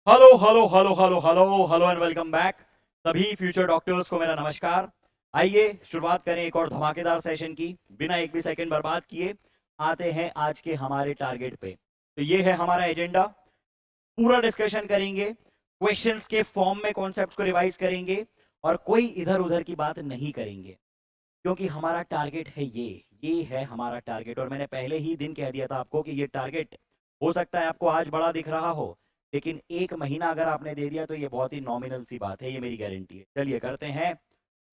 Hello hello hello hello hello hello and welcome back. सभी future doctors को मेरा नमस्कार। आइए शुरुआत करें एक और धमाकेदार सेशन की, बिना एक भी सेकंड बर्बाद किए आते हैं आज के हमारे टारगेट पे। तो ये है हमारा एजेंडा। पूरा डिस्कशन करेंगे, क्वेश्चंस के फॉर्म में कॉन्सेप्ट को रिवाइज करेंगे और कोई इधर उधर की बात नहीं करेंगे, क्योंकि हमारा टारगेट है ये है हमारा टारगेट। और मैंने पहले ही दिन कह दिया था आपको कि ये टारगेट हो सकता है आपको आज बड़ा दिख रहा हो, लेकिन एक महीना अगर आपने दे दिया तो ये बहुत ही नॉमिनल सी बात है, ये मेरी गारंटी है। चलिए करते हैं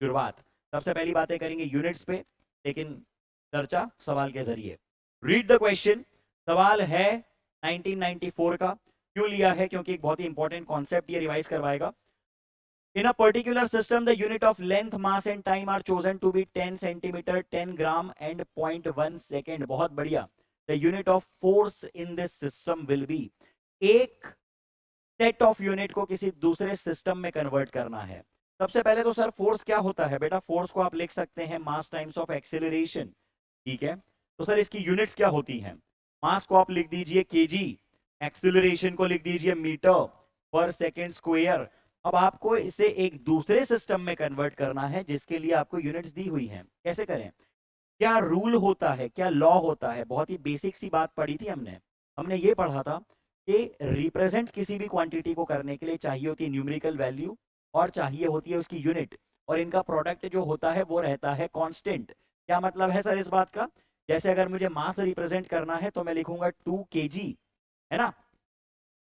शुरुआत। सबसे पहली बातें करेंगे यूनिट्स पे, लेकिन चर्चा सवाल के जरिए। Read the question. सवाल है 1994 का। क्यों लिया है? क्योंकि एक बहुत ही इंपॉर्टेंट कॉन्सेप्ट ये रिवाइज करवाएगा। In a particular system, the unit of length, mass and time are chosen to be 10 centimeter, 10 gram and 0.1 second. बहुत बढ़िया। The unit of force in this system will be, एक set of unit को किसी दूसरे system में convert करना है। सबसे पहले तो सर फोर्स क्या होता है? बेटा फोर्स को आप लिख सकते हैं मास टाइम्स ऑफ एक्सेलरेशन। ठीक है, तो सर इसकी यूनिट्स क्या होती हैं? मास को आप लिख दीजिए केजी, एक्सेलरेशन को लिख दीजिए मीटर पर सेकेंड स्क्वायर। अब आपको इसे एक दूसरे सिस्टम में कन्वर्ट करना है, जिसके लिए आपको यूनिट्स दी हुई हैं। कैसे करें? क्या रूल होता है, क्या लॉ होता है? बहुत ही बेसिक सी बात पढ़ी थी हमने। हमने ये पढ़ा था कि रिप्रेजेंट किसी भी क्वांटिटी को करने के लिए चाहिए होती है न्यूमेरिकल वैल्यू और चाहिए होती है उसकी यूनिट, और इनका प्रोडक्ट जो होता है वो रहता है कांस्टेंट। क्या मतलब है सर इस बात का? जैसे अगर मुझे मास रिप्रेजेंट करना है तो मैं लिखूंगा 2 kg, है ना?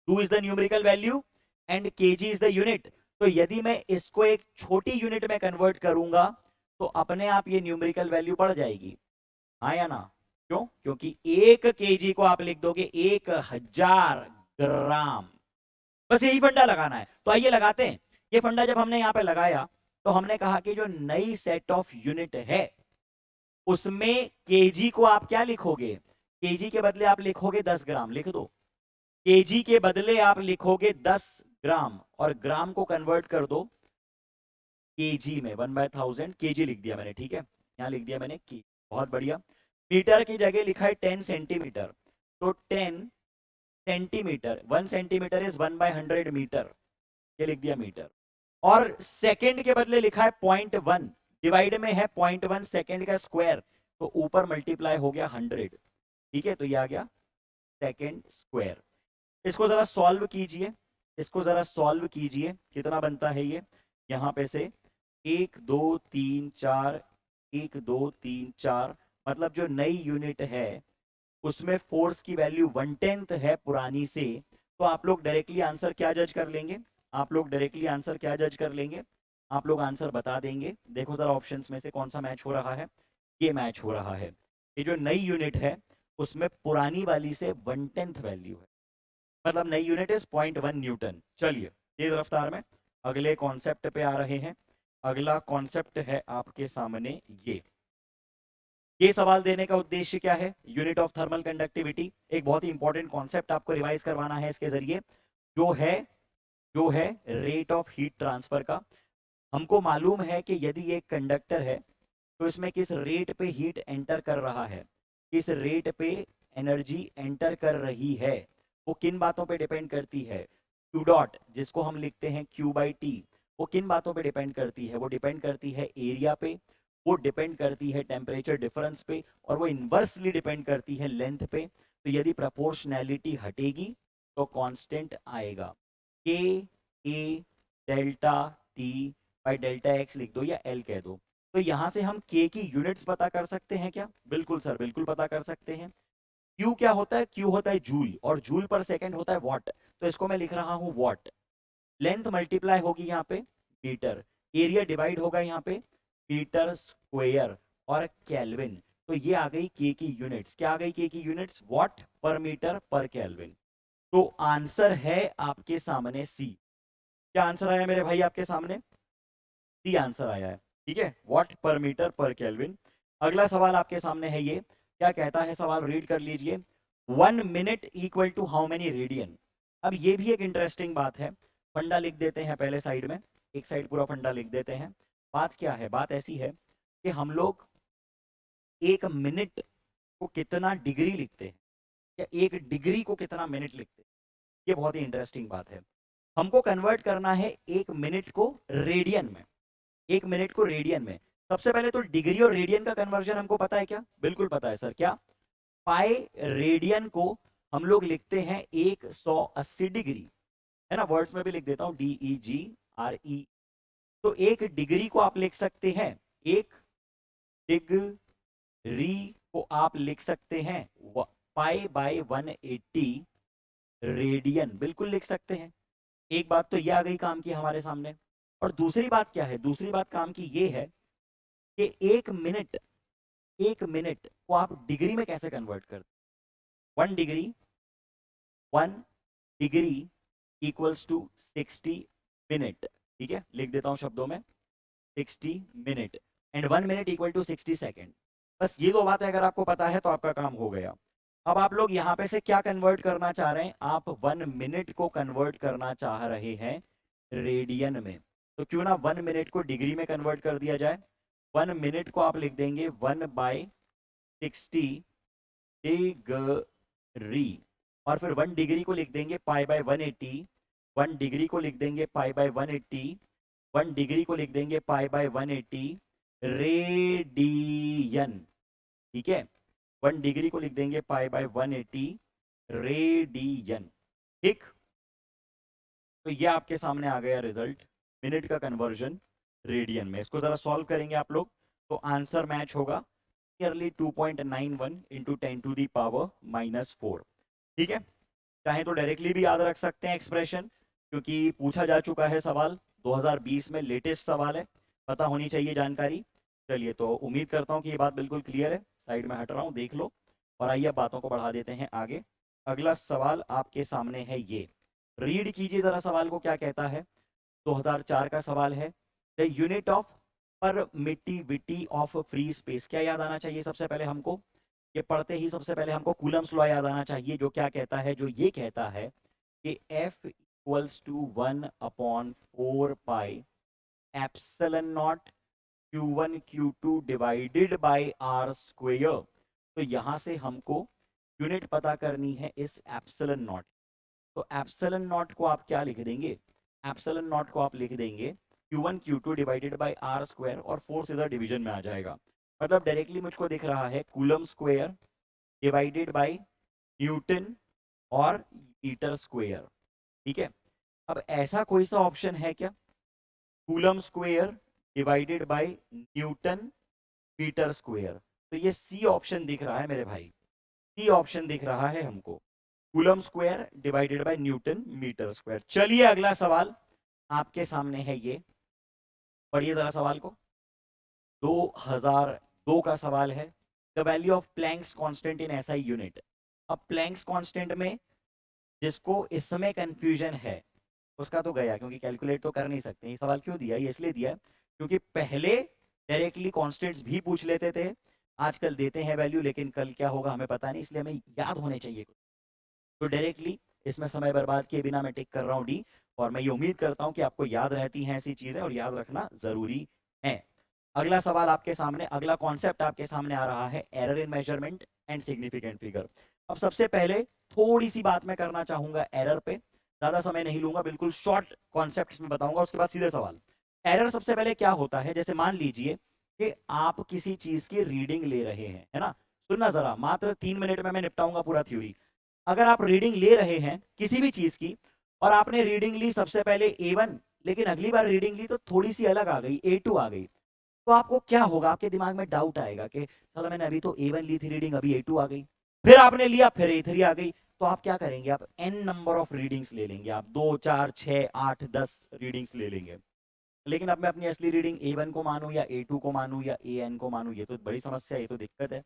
2 is the numerical value and kg is the unit. तो यदि मैं इसको एक छोटी यूनिट में कन्वर्ट करूंगा तो अपने आप ये न्यूमेरिकल वैल्यू बढ़ जाएगी। हाँ या ना? क्यों? क्योंकि 1 kg को आप लिख दोगे 1000 ग्राम। बस यही फंडा लगाना है। तो आइए लगाते हैं। ये फंडा जब हमने यहां पे लगाया तो हमने कहा कि जो नई सेट ऑफ यूनिट है उसमें केजी को आप क्या लिखोगे? केजी के बदले आप लिखोगे 10 ग्राम, लिख दो। केजी के बदले आप लिखोगे 10 ग्राम और ग्राम को कन्वर्ट कर दो केजी में, 1/1000 केजी लिख दिया मैंने। ठीक है, यहां लिख दिया मैंने की। बहुत बढ़िया। मीटर की जगह लिखा है 10 सेंटीमीटर, तो 10 सेंटीमीटर, 1 सेंटीमीटर इज 1/100 मीटर, ये लिख दिया मीटर। और सेकंड के बदले लिखा है 0.1, डिवाइड में है 0.1 सेकंड का स्क्वायर, तो ऊपर मल्टीप्लाई हो गया 100। ठीक है, तो ये आ गया सेकंड स्क्वायर। इसको जरा सॉल्व कीजिए, इसको जरा सॉल्व कीजिए। कितना बनता है ये? यहां पे से 1 2 3 4, 1 2 3 4, मतलब जो नई यूनिट है उसमें फोर्स की वैल्यू 1/10 है पुरानी से। तो आप लोग डायरेक्टली आंसर क्या जज कर लेंगे? आप लोग डायरेक्टली आंसर क्या जज कर लेंगे? आप लोग आंसर बता देंगे। देखो जरा ऑप्शंस में से कौन सा मैच हो रहा है। ये मैच हो रहा है। ये जो नई यूनिट है उसमें पुरानी वाली से 1/10 वैल्यू है, मतलब नई यूनिट इज 0.1 न्यूटन। चलिए तेज रफ्तार में अगले कॉन्सेप्ट पे आ रहे हैं। अगला कॉन्सेप्ट है आपके सामने ये सवाल देने का उद्देश्य क्या है? यूनिट ऑफ थर्मल कंडक्टिविटी, एक बहुत ही इंपॉर्टेंट कॉन्सेप्ट आपको रिवाइज करवाना है इसके जरिए, जो है रेट ऑफ हीट ट्रांसफर का। हमको मालूम है कि यदि एक कंडक्टर है तो इसमें किस रेट पे हीट एंटर कर रहा है, किस रेट पे एनर्जी एंटर कर रही है, वो किन बातों पे डिपेंड करती है? क्यू डॉट, जिसको हम लिखते हैं Q/T, वो किन बातों पे डिपेंड करती है? वो डिपेंड करती है एरिया पे, वो डिपेंड करती है टेम्परेचर डिफरेंस पे, और वो इन्वर्सली डिपेंड करती है लेंथ पे। तो यदि प्रोपोर्शनैलिटी हटेगी तो कांस्टेंट आएगा। K A delta T by delta X लिख दो या एल कह दो। तो यहां से हम के की यूनिट्स पता कर सकते हैं क्या? बिल्कुल सर, बिल्कुल पता कर सकते हैं। क्यू क्या होता है? क्यू होता है जूल, और जूल पर सेकंड होता है वॉट, तो इसको मैं लिख रहा हूं वॉट। लेंथ मल्टीप्लाई होगी यहाँ पे मीटर, एरिया डिवाइड होगा यहाँ पे मीटर स्क्वेयर और केल्विन। तो ये आ गई के की यूनिट्स। क्या आ गई के की यूनिट्स? वॉट पर मीटर पर केल्विन। तो आंसर है आपके सामने सी। क्या आंसर आया मेरे भाई आपके सामने? सी आंसर आया है। ठीक है, वॉट पर मीटर पर केल्विन। अगला सवाल आपके सामने है ये। क्या कहता है सवाल? रीड कर लीजिए। 1 minute equal to how many radian? अब ये भी एक इंटरेस्टिंग बात है। फंडा लिख देते हैं पहले साइड में, एक साइड पूरा फंडा लिख देते हैं। बात क्या है? बात ऐसी है कि हम लोग 1 मिनट को कितना डिग्री लिखते हैं, या 1 डिग्री को कितना मिनट लिखते हैं। ये बहुत ही इंटरेस्टिंग बात है। हमको कन्वर्ट करना है 1 मिनट को रेडियन में, 1 मिनट को रेडियन में। सबसे पहले तो डिग्री और रेडियन का कन्वर्जन हमको पता है क्या? बिल्कुल पता है सर। क्या? पाई रेडियन को हम लोग लिखते हैं 180 डिग्री, है ना? वर्ड्स में भी लिख देता हूं, DEGRE। तो 1 डिग्री को आप लिख सकते हैं, 1 डिग्री को आप लिख सकते हैं पाई बाय 180 रेडियन, बिल्कुल लिख सकते हैं। एक बात तो ये आ गई काम की हमारे सामने। और दूसरी बात क्या है? दूसरी बात काम की ये है कि 1 मिनट, 1 मिनट को आप डिग्री में कैसे कन्वर्ट करते? 1 degree, 1 degree equals to 60 minute. ठीक है, लिख देता हूं शब्दों में 60 minute, and 1 minute equal to 60 second. बस ये दो बातें अगर आपको पता है तो आपका काम हो गया। अब आप लोग यहां पे से क्या कन्वर्ट करना चाह रहे हैं? आप 1 मिनट को कन्वर्ट करना चाह रहे हैं रेडियन में। तो क्यों ना 1 मिनट को डिग्री में कन्वर्ट कर दिया जाए। 1 मिनट को आप लिख देंगे 1/60 डिग्री, और फिर 1 डिग्री को लिख देंगे पाई बाय 180, 1 डिग्री को लिख देंगे पाई बाय 180, 1 डिग्री को लिख देंगे पाई बाय 180 रेडियन। ठीक है, 1 डिग्री को लिख देंगे पाई बाय 180 रेडियन। ठीक, तो ये आपके सामने आ गया रिजल्ट, मिनट का कन्वर्जन रेडियन में। इसको जरा सॉल्व करेंगे आप लोग तो आंसर मैच होगा, नियरली 2.91 इंटू 10⁻⁻4। ठीक है, चाहे तो डायरेक्टली भी याद रख सकते हैं एक्सप्रेशन, क्योंकि पूछा जा चुका है सवाल, 2020 में लेटेस्ट सवाल है, पता होनी चाहिए जानकारी। चलिए, तो उम्मीद करता हूँ कि ये बात बिल्कुल क्लियर है। साइड में हट रहा हूँ, देख लो। और आइए बातों को बढ़ा देते हैं आगे। अगला सवाल आपके सामने है, ये रीड कीजिए जरा सवाल को, क्या कहता है। 2004 का सवाल है। The unit of permittivity of free space, क्या याद आना चाहिए सबसे पहले हमको? ये पढ़ते ही सबसे पहले हमको कूलम्स लॉ याद आना चाहिए, जो क्या कहता है? जो ये कहता है कि F equals to 1/4 pi epsilon naught Q1 Q2 divided by R square. तो यहां से हमको यूनिट पता करनी है इस एप्सिलॉन नॉट। तो एप्सिलॉन नॉट को आप क्या लिख देंगे? एप्सिलॉन नॉट को आप लिख देंगे Q1 Q2 divided by R square, और 4 सीधा डिवीजन में आ जाएगा। मतलब डायरेक्टली मुझको दिख रहा है coulomb square divided by newton और मीटर स्क्वायर। ठीक है, अब ऐसा कोई सा ऑप्शन है क्या? Coulomb square divided by newton metre square. तो ये सी ऑप्शन दिख रहा है मेरे भाई, सी ऑप्शन दिख रहा है हमको, coulomb square divided by newton metre square. चलिए, अगला सवाल आपके सामने है, ये पढ़िए जरा सवाल को। 2002 का सवाल है। The value of Planck's constant in SI unit. अब प्लैंक्स कांस्टेंट में जिसको इसमें कंफ्यूजन है उसका तो गया, क्योंकि कैलकुलेट तो कर नहीं सकते। ये सवाल क्यों दिया? ये इसलिए दिया क्योंकि पहले डायरेक्टली कांस्टेंट्स भी पूछ लेते थे, आजकल देते हैं वैल्यू, लेकिन कल क्या होगा हमें पता नहीं, इसलिए हमें याद होने चाहिए। तो डायरेक्टली इसमें समय बर्बाद किए बिना मैं टिक कर रहा हूँ डी, और मैं ये उम्मीद करता हूँ कि आपको याद रहती हैं ऐसी चीजें, और याद रखना जरूरी है। अगला सवाल आपके सामने, अगला कॉन्सेप्ट आपके सामने आ रहा है, error in measurement and significant figure. अब सबसे पहले थोड़ी सी बात मैं करना चाहूंगा एरर पे, ज्यादा समय नहीं लूंगा, बिल्कुल शॉर्ट कॉन्सेप्ट में बताऊंगा, उसके बाद सीधे सवाल। एरर सबसे पहले क्या होता है? जैसे मान लीजिए कि आप किसी चीज की रीडिंग ले रहे हैं, है ना? सुनना जरा, मात्र 3 मिनट में मैं निपटाऊंगा पूरा थ्योरी। अगर आप रीडिंग ले रहे हैं किसी भी चीज की, और आपने रीडिंग ली सबसे पहले A1, लेकिन अगली बार रीडिंग ली तो थोड़ी सी अलग आ गई, A2 आ गई, तो आपको क्या होगा? आपके दिमाग में डाउट आएगा कि चलो मैंने अभी तो A1 ली थी रीडिंग, अभी A2 आ गई, फिर आपने लिया, फिर A3 आ गई। तो आप क्या करेंगे? आप n नंबर ऑफ रीडिंग्स ले लेंगे, आप 2 4 6 8 10 रीडिंग्स ले लेंगे। लेकिन अब मैं अपनी असली रीडिंग A1 को मानूं या A2 को मानूं या AN को मानूं, ये तो बड़ी समस्या है, ये तो दिक्कत है।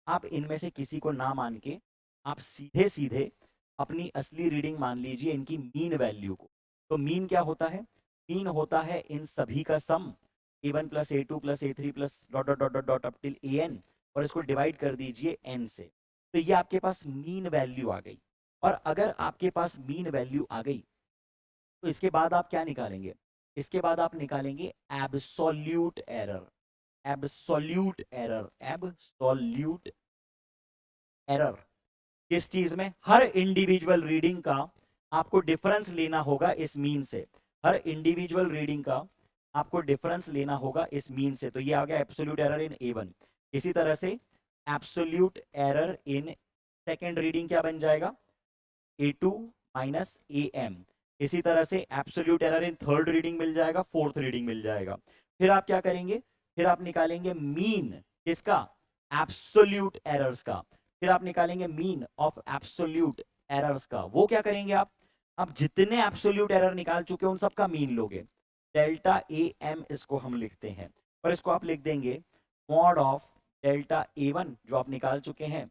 आप इनमें से किसी को ना मान के आप सीधे सीधे अपनी असली रीडिंग मान लीजिए, इनकी मीन वैल्यू को। तो मीन क्या होता है? मीन होता है इन सभी का सम, A1 plus A2 plus A3 plus dot dot dot dot dot up till AN, और इसको डिवाइड कर दीजिए n से। तो ये आपके पास मीन वैल्यू आ गई। और अगर आपके पास मीन वैल्यू आ गई तो इसके बाद आप क्या निकालेंगे? इसके बाद आप निकालेंगे absolute error. Absolute error, absolute error किस चीज में? हर इंडिविजुअल रीडिंग का आपको डिफरेंस लेना होगा इस मीन से, हर इंडिविजुअल रीडिंग का आपको डिफरेंस लेना होगा इस मीन से। तो ये आ गया एब्सोल्यूट एरर इन A1। इसी तरह से absolute error in second reading क्या बन जाएगा, A2 माइनस AM। इसी तरह से absolute error in third reading मिल जाएगा, फोर्थ रीडिंग मिल जाएगा। फिर आप क्या करेंगे, फिर आप निकालेंगे मीन किसका, एब्सोल्यूट एरर्स का। फिर आप निकालेंगे मीन ऑफ एब्सोल्यूट एरर्स का। वो क्या करेंगे आप जितने एब्सोल्यूट एरर निकाल चुके हैं उन सबका मीन लोगे। डेल्टा AM इसको हम लिखते हैं, और इसको आप लिख देंगे मॉड ऑफ डेल्टा A1 जो आप निकाल चुके हैं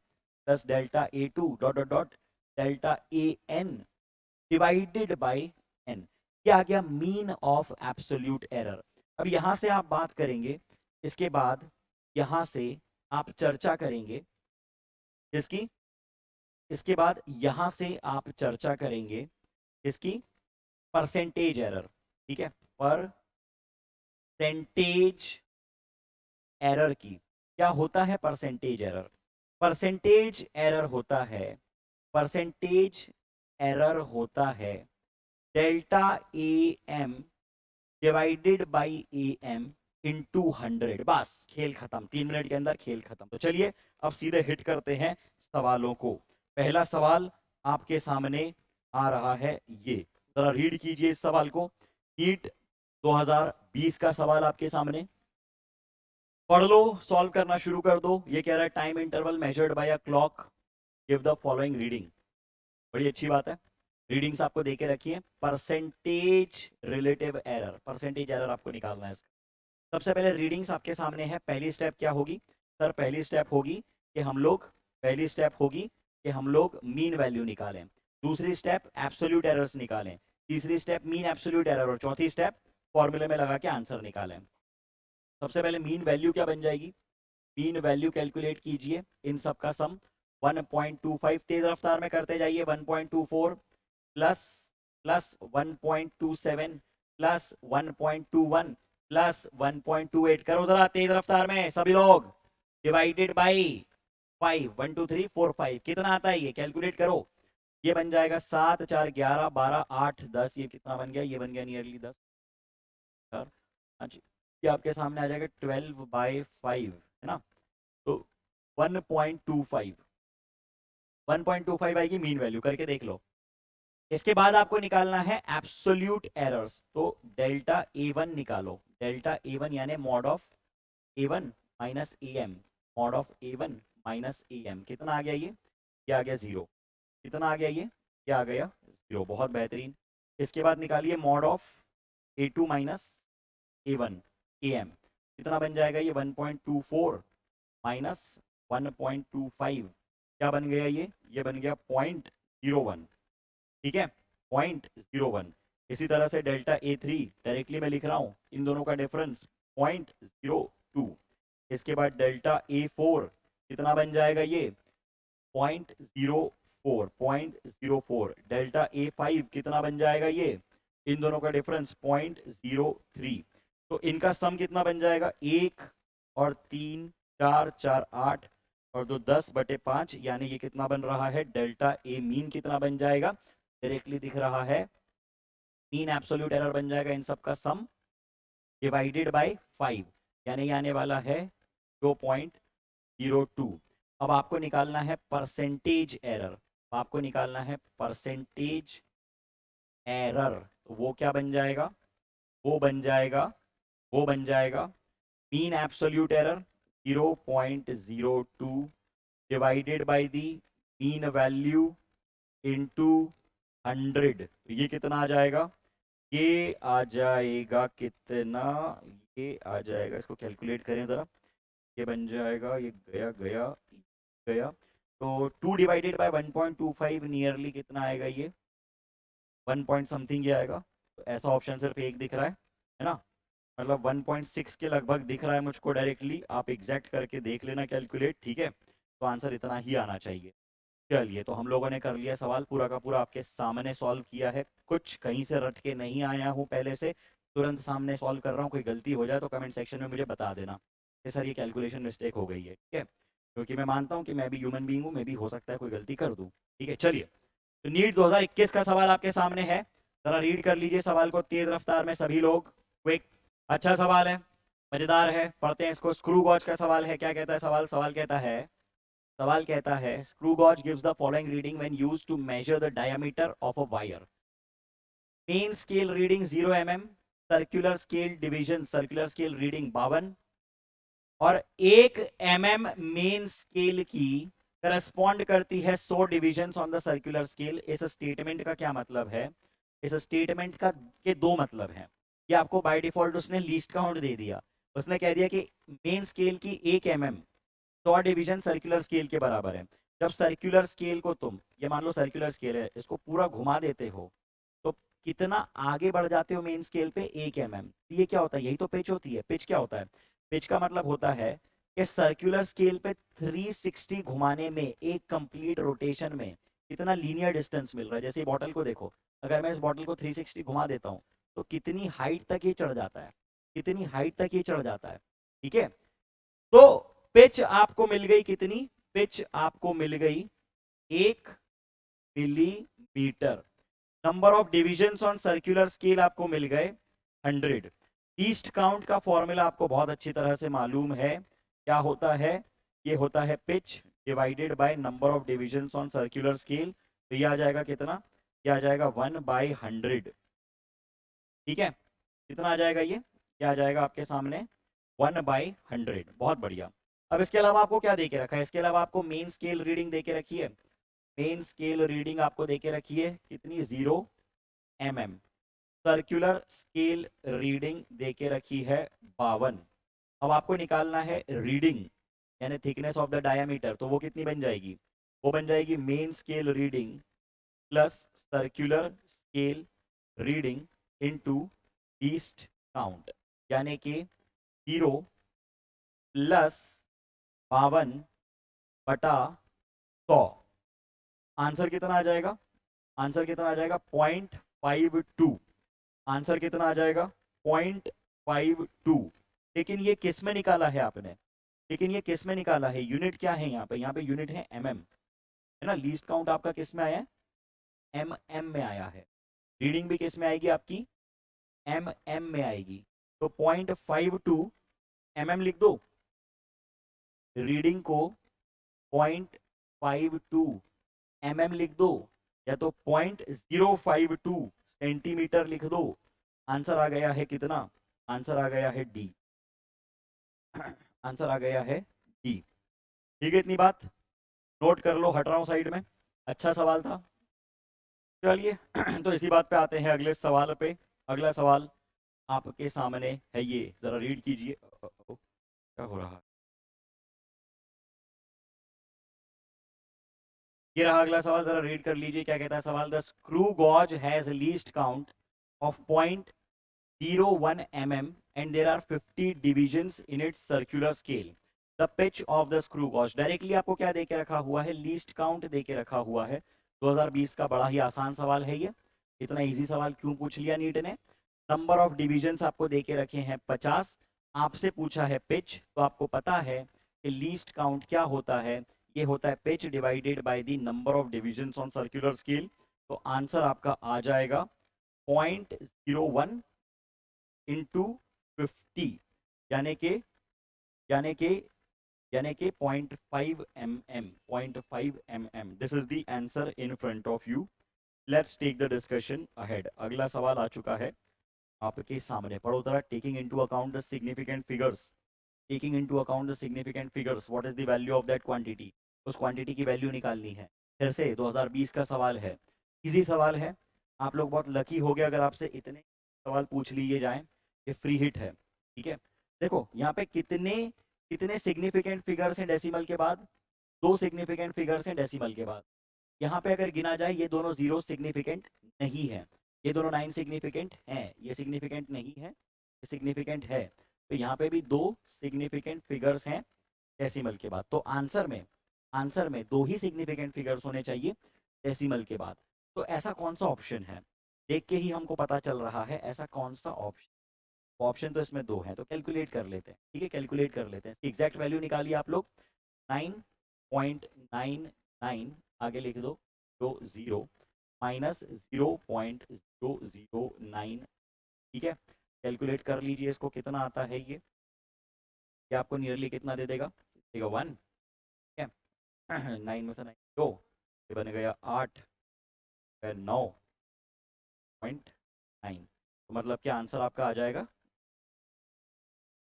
plus delta A2 dot dot dot delta AN divided by n। ये आ गया मीन ऑफ एब्सोल्यूट एरर। अब यहां से आप बात करेंगे, इसके बाद यहां से आप चर्चा करेंगे इसकी, इसके बाद यहां से आप चर्चा करेंगे इसकी परसेंटेज एरर। ठीक है, परसेंटेज एरर की। क्या होता है परसेंटेज एरर, परसेंटेज एरर होता है, परसेंटेज एरर होता है delta AM divided by AM into 100। बस खेल खत्म, 3 मिनट के अंदर खेल खत्म। तो चलिए अब सीधे हिट करते हैं सवालों को। पहला सवाल आपके सामने आ रहा है, ये जरा रीड कीजिए इस सवाल को। नीट 2020 का सवाल आपके सामने, पढ़ लो, सॉल्व करना शुरू कर दो। ये कह रहा है time interval measured by a clock, give the following reading. बड़ी अच्छी बात है, रीडिंग्स आपको देके रखिए। Percentage relative error, percentage error आपको निकालना है इसका। सबसे पहले रीडिंग्स आपके सामने है। पहली स्टेप क्या होगी सर, पहली स्टेप होगी कि हम लोग, पहली स्टेप होगी कि हम लोग मीन वैल्यू निकालें। दूसरी स्टेप एब्सोल्यूट एरर्स निकालें। तीसरी स्टेप मीन एब्सोल्यूट एरर, और चौथी स्टेप फॉर्मूले में लगा के आंसर निकालें। सबसे पहले मीन वैल्यू क्या बन जाएगी, मीन वैल्यू कैलकुलेट कीजिए इन सब का सम 1.25, तेज रफ्तार में करते जाइए। 1.24 प्लस प्लस 1.27 प्लस 1.21 प्लस 1.28, करो जरा तेज रफ्तार में सभी लोग। डिवाइडेड बाई 5, 1 2 3 4 5, कितना आता है ये कैलकुलेट करो। ये बन जाएगा 7 4 11 12 8 10, ये कितना बन गया, ये बन गया नियरली 10। हाँ जी, ये आपके सामने आ जाएगा 12/5, है ना। तो 1.25, 1.25 आएगी मीन वैल्यू, करके देख लो। इसके बाद आपको निकालना है एब्सोल्यूट एरर्स। तो डेल्टा A1 निकालो, डेल्टा A1 यानी mod of A1 minus AM, mod of A1 minus AM, कितना आ गया ये आ गया 0। कितना आ गया ये आ गया 0, बहुत बेहतरीन। इसके बाद निकालिए mod of A2 minus A1 AM, कितना बन जाएगा ये 1.24 माइनस 1.25, क्या बन गया ये बन गया 0.01। ठीक है, 0.01। इसी तरह से डेल्टा A3 डायरेक्टली मैं लिख रहा हूं, इन दोनों का डिफरेंस 0.02। इसके बाद डेल्टा A4 कितना बन जाएगा ये 0.04, 0.04। डेल्टा A5 कितना बन जाएगा ये, इन दोनों का डिफरेंस 0.03। तो इनका सम कितना बन जाएगा, 1 और 3 4 4 8 और 2 10/5, यानी ये कितना बन रहा है, डेल्टा A मीन कितना बन जाएगा, डायरेक्टली दिख रहा है मीन एब्सोल्यूट एरर बन जाएगा इन सब का सम डिवाइडेड बाय 5, यानी आने वाला है 2.02। अब आपको निकालना है परसेंटेज एरर, आपको निकालना है परसेंटेज एरर। तो वो क्या बन जाएगा, वो बन जाएगा, वो बन जाएगा mean absolute error 0.02 divided by the mean value into 100। ये कितना आ जाएगा, ये आ जाएगा कितना, ये आ जाएगा, इसको कैलकुलेट करें जरा। ये बन जाएगा, ये गया गया गया, तो 2 डिवाइडेड बाय 1.25 नियरली कितना आएगा, ये 1 पॉइंट समथिंग ये आएगा। तो ऐसा ऑप्शन सिर्फ एक दिख रहा है ना, मतलब 1.6 के लगभग दिख रहा है मुझको डायरेक्टली। आप एग्जैक्ट करके देख लेना कैलकुलेट, ठीक है। तो आंसर इतना ही आना चाहिए। चलिए, तो हम लोगों ने कर लिया सवाल पूरा का पूरा आपके सामने सॉल्व किया है। कुछ कहीं से रट के नहीं आया हूँ पहले से, तुरंत सामने सॉल्व कर रहा हूँ। कोई गलती हो जाए तो कमेंट सेक्शन में मुझे बता देना कि सर ये कैलकुलेशन मिस्टेक हो गई है, ठीक है। क्योंकि मैं मानता हूँ कि मैं भी ह्यूमन बीइंग हूँ, मैं भी हो सकता है कोई गलती कर दूँ, ठीक है। चलिए तो नीट 2021 का सवाल आपके सामने है, जरा रीड कर लीजिए सवाल को तेज रफ्तार में सभी लोग, क्विक। अच्छा सवाल है, मजेदार है, पढ़ते हैं इसको। स्क्रू गॉज का सवाल है, क्या कहता है सवाल? सवाल कहता है screw gauge gives the following reading when used to measure the diameter of a wire. Main scale reading 0 mm, circular scale division circular scale reading 52 और 1 mm मेन स्केल की करस्पॉन्ड करती है 100 divisions on the circular scale. इस statement का क्या मतलब है? इस स्टेटमेंट का के दो मतलब हैं। ये आपको बाय डिफॉल्ट उसने लीस्ट काउंट दे दिया, उसने कह दिया कि मेन स्केल की 1 mm 100 डिवीजन सर्कुलर स्केल के बराबर है। जब सर्कुलर स्केल को तुम, ये मान लो सर्कुलर स्केल है, इसको पूरा घुमा देते हो तो कितना आगे बढ़ जाते हो मेन स्केल पे? 1 mm। ये क्या होता है? यही तो पिच होती है। पिच क्या होता है? पिच का मतलब होता है कि सर्कुलर स्केल पे 360 घुमाने में, एक कंप्लीट रोटेशन में कितना लीनियर डिस्टेंस मिल रहा है। जैसे बॉटल को देखो, अगर मैं इस बॉटल को 360 घुमा देता हूँ तो कितनी हाइट तक ये चढ़ जाता है, कितनी हाइट तक ये चढ़ जाता है। ठीक है, तो पिच आपको मिल गई कितनी? पिच आपको मिल गई 1 millimetre. Number of divisions on circular scale आपको मिल गए 100। लीस्ट काउंट का फॉर्मूला आपको बहुत अच्छी तरह से मालूम है, क्या होता है? ये होता है pitch divided by number of divisions on circular scale. तो ये आ जाएगा कितना? ये आ जाएगा 1/100। ठीक है, कितना आ जाएगा ये आ जाएगा आपके सामने 1/100। बहुत बढ़िया। अब इसके अलावा आपको क्या दे के रखा है? इसके अलावा आपको मेन स्केल रीडिंग दे के रखी है। मेन स्केल रीडिंग आपको दे के रखी है कितनी? 0 mm। सर्कुलर स्केल रीडिंग दे के रखी है 52। अब आपको निकालना है रीडिंग, यानी थिकनेस ऑफ द डायमीटर। तो वो कितनी बन जाएगी? वो बन जाएगी main scale reading plus circular scale reading into least count, यानी कि 0 प्लस 52/100। आंसर कितना आ जाएगा? आंसर कितना आ जाएगा? 0.52। आंसर कितना आ जाएगा? 0.52। लेकिन ये किस में निकाला है आपने? लेकिन ये किस में निकाला है? यूनिट क्या है यहाँ पे? यहाँ पे यूनिट है mm, है ना। लीस्ट काउंट आपका किस में आया है? mm में आया है। रीडिंग भी किस में आएगी आपकी? mm में आएगी। तो 0.52 mm लिख दो, रीडिंग को 0.52 mm लिख दो, या तो 0.052 सेंटीमीटर लिख दो। आंसर आ गया है कितना? आंसर आ गया है डी। आंसर आ गया है डी। ठीक है, इतनी बात नोट कर लो, हट रहा हूं साइड में। अच्छा सवाल था। चलिए तो इसी बात पे आते हैं अगले सवाल पे। अगला सवाल आपके सामने है, ये जरा रीड कीजिए। क्या हो रहा है? ये रहा अगला सवाल, जरा रीड कर लीजिए क्या कहता है सवाल। The screw gauge has least count of 0.01 mm and there are 50 divisions in its circular scale. The pitch of the screw gauge, directly आपको क्या देके रखा हुआ है? लीस्ट काउंट देके रखा हुआ है। 2020 का बड़ा ही आसान सवाल है ये। इतना इजी सवाल क्यों पूछ लिया नीट ने? नंबर ऑफ डिविजन्स आपको देके रखे हैं 50, आपसे पूछा है पिच, तो आपको पता है कि लीस्ट काउंट क्या होता है? ये होता है pitch divided by the number of divisions on circular scale. तो आंसर आपका आ जाएगा 0.01 इंटू 50, यानी कि यानी कि यानी कि 0.5 mm, 0.5 mm। This is the answer in front of you. Let's take the discussion ahead. अगला सवाल आ चुका है आपके सामने, पढ़ो जरा। Taking into account the significant figures, taking into account the significant figures, what is the value of that quantity? उस क्वांटिटी की वैल्यू निकालनी है। फिर से 2020 का सवाल है, इजी सवाल है। आप लोग बहुत लकी हो गए अगर आपसे इतने सवाल पूछ लिए जाएं। ये फ्री हिट है। ठीक है, देखो यहाँ पे कितने कितने सिग्निफिकेंट फिगर्स हैं डेसिमल के बाद? 2 सिग्निफिकेंट फिगर्स हैं डेसिमल के बाद। यहाँ पे अगर गिना जाए ये दोनों 0 सिग्निफिकेंट नहीं है, ये दोनों 9 सिग्निफिकेंट हैं। ये सिग्निफिकेंट नहीं है, ये सिग्निफिकेंट है। तो यहाँ पे भी 2 सिग्निफिकेंट फिगर्स हैं डेसिमल के बाद। तो आंसर में 2 ही सिग्निफिकेंट फिगर्स होने चाहिए डेसिमल के बाद। तो ऐसा कौन सा ऑप्शन है? देख के ही हमको पता चल रहा है ऐसा कौन सा ऑप्शन। ऑप्शन तो इसमें 2 हैं, तो कैलकुलेट कर लेते हैं। ठीक है, कैलकुलेट कर लेते हैं। इसकी एग्जैक्ट वैल्यू निकालिए आप लोग। 9.99 आगे लिख दो, तो 0 माइनस 0.009। ठीक है, कैलकुलेट कर लीजिए इसको, कितना आता है ये आपको नियरली कितना दे देगा, देगा 1। ठीक है, 9 में से 9 2, ये बन गया 8, 9.9। तो मतलब क्या आंसर आपका आ जाएगा,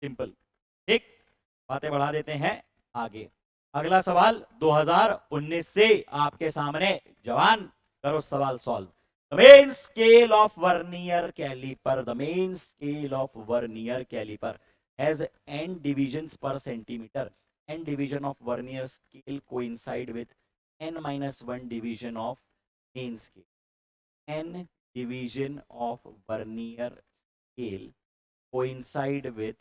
सिंपल। ठीक, बातें बढ़ा देते हैं आगे। अगला सवाल 2019 से आपके सामने, जवान करो सवाल solve. The main scale of vernier caliper, the main scale of vernier caliper has n divisions per centimeter. n division of vernier scale coincide with n minus 1 division of main scale. n division of vernier scale coincide with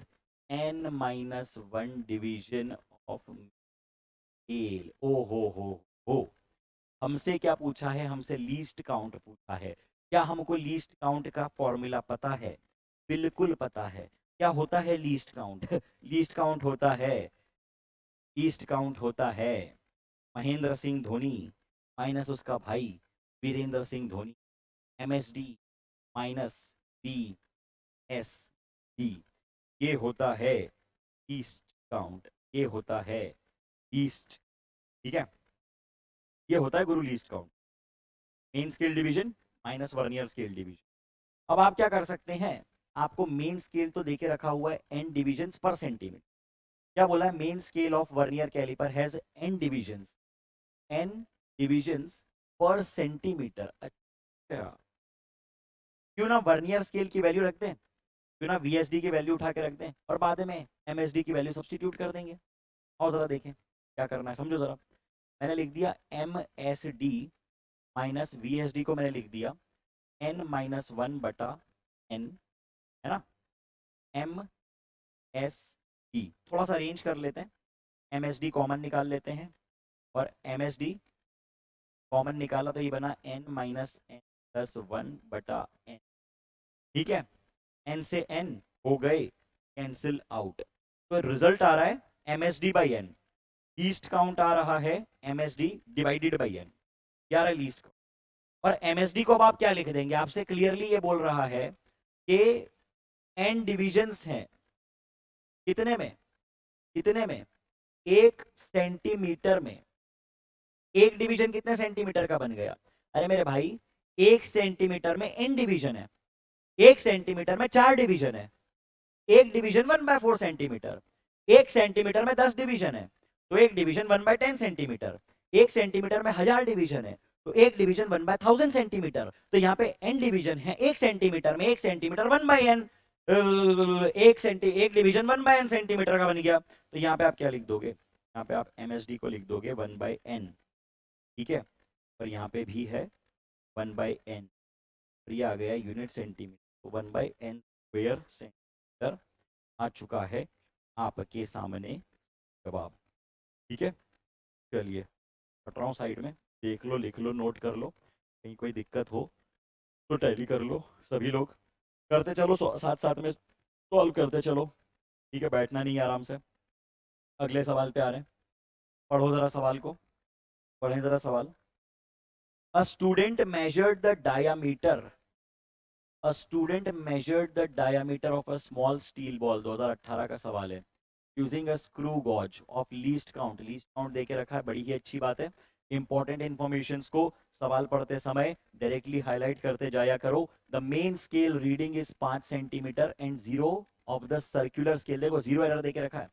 n minus 1 division of scale. ओ हो, हमसे क्या पूछा है, हमसे least count पूछा है। क्या हमको लीस्ट काउंट का फॉर्मूला पता है? बिल्कुल पता है। क्या होता है लीस्ट काउंट? लीस्ट काउंट होता है, लीस्ट काउंट होता है महेंद्र सिंह धोनी माइनस उसका भाई Virendra Singh Dhoni, MSD minus BSD। ये होता है लीस्ट काउंट, ये होता है लीस्ट। ठीक है, ये होता है गुरु least count, main scale division minus vernier scale division. अब आप क्या कर सकते हैं, आपको मेन स्केल तो देके रखा हुआ है n डिविजन्स पर सेंटीमीटर। क्या बोला है, main scale of vernier caliper has n divisions, n divisions per centimetre. अच्छा, क्यों ना वर्नियर स्केल की वैल्यू रख दें, क्यों ना VSD की वैल्यू उठा के रख दें और बाद में MSD की वैल्यू सब्सटीट्यूट कर देंगे। और जरा देखें क्या करना है, समझो जरा। मैंने लिख दिया MSD माइनस VSD को मैंने लिख दिया n माइनस 1 बटा n, है ना, MSD। थोड़ा सा अरेंज कर लेते हैं, MSD कॉमन निकाल लेते हैं और MSD कॉमन निकाला तो ये बना n माइनस n प्लस 1 बटा n। ठीक है, n से n हो गए कैंसिल आउट, तो रिजल्ट आ रहा है MSD by n। Least count आ रहा है MSD डिवाइडेड बाई n, क्या रहा है लीस्ट काउंट। और MSD को अब आप क्या लिख देंगे, आपसे क्लियरली ये बोल रहा है कि n डिविजन्स हैं कितने में, कितने में, 1 सेंटीमीटर में। एक डिवीजन कितने सेंटीमीटर का बन गया, अरे मेरे भाई 1 सेंटीमीटर में n डिवीजन है, 1 सेंटीमीटर में 4 डिवीजन है, एक डिवीजन 1/4 सेंटीमीटर, 1 सेंटीमीटर में 10 डिवीजन है, तो एक डिवीजन 1/10 सेंटीमीटर, 1 सेंटीमीटर में 1000 डिवीजन है, तो एक डिवीजन 1/1000 सेंटीमीटर। तो यहाँ पे n डिवीजन है 1 सेंटीमीटर में, 1 सेंटीमीटर 1/n, एक डिवीजन 1/n सेंटीमीटर का बन गया। तो यहाँ पे आप क्या लिख दोगे, यहाँ पे आप MSD को लिख दोगे 1/n। ठीक है, और यहाँ पे भी है 1/n, और ये आ गया यूनिट सेंटीमीटर, तो 1/n स्क्वायर सेंटीमीटर आ चुका है आपके सामने जवाब। ठीक है, चलिए हट रहा हूँ साइड में, देख लो, लिख लो, नोट कर लो, कहीं कोई दिक्कत हो तो टैली कर लो। सभी लोग करते चलो, साथ साथ में सॉल्व करते चलो। ठीक है, बैठना नहीं है, आराम से। अगले सवाल पे आ रहे हैं, पढ़ो जरा सवाल को, पढ़ें जरा सवाल। A student measured the diameter, A student measured the diameter of a small steel ball, 2018 का सवाल है, using a screw gauge of least count। least count देके रखा है, बड़ी ही अच्छी बात है। इंपॉर्टेंट इंफॉर्मेशन को सवाल पढ़ते समय डायरेक्टली हाईलाइट करते जाया करो। The main scale reading is 5 centimetre and zero of the circular scale, देखो जीरो एरर देके रखा है,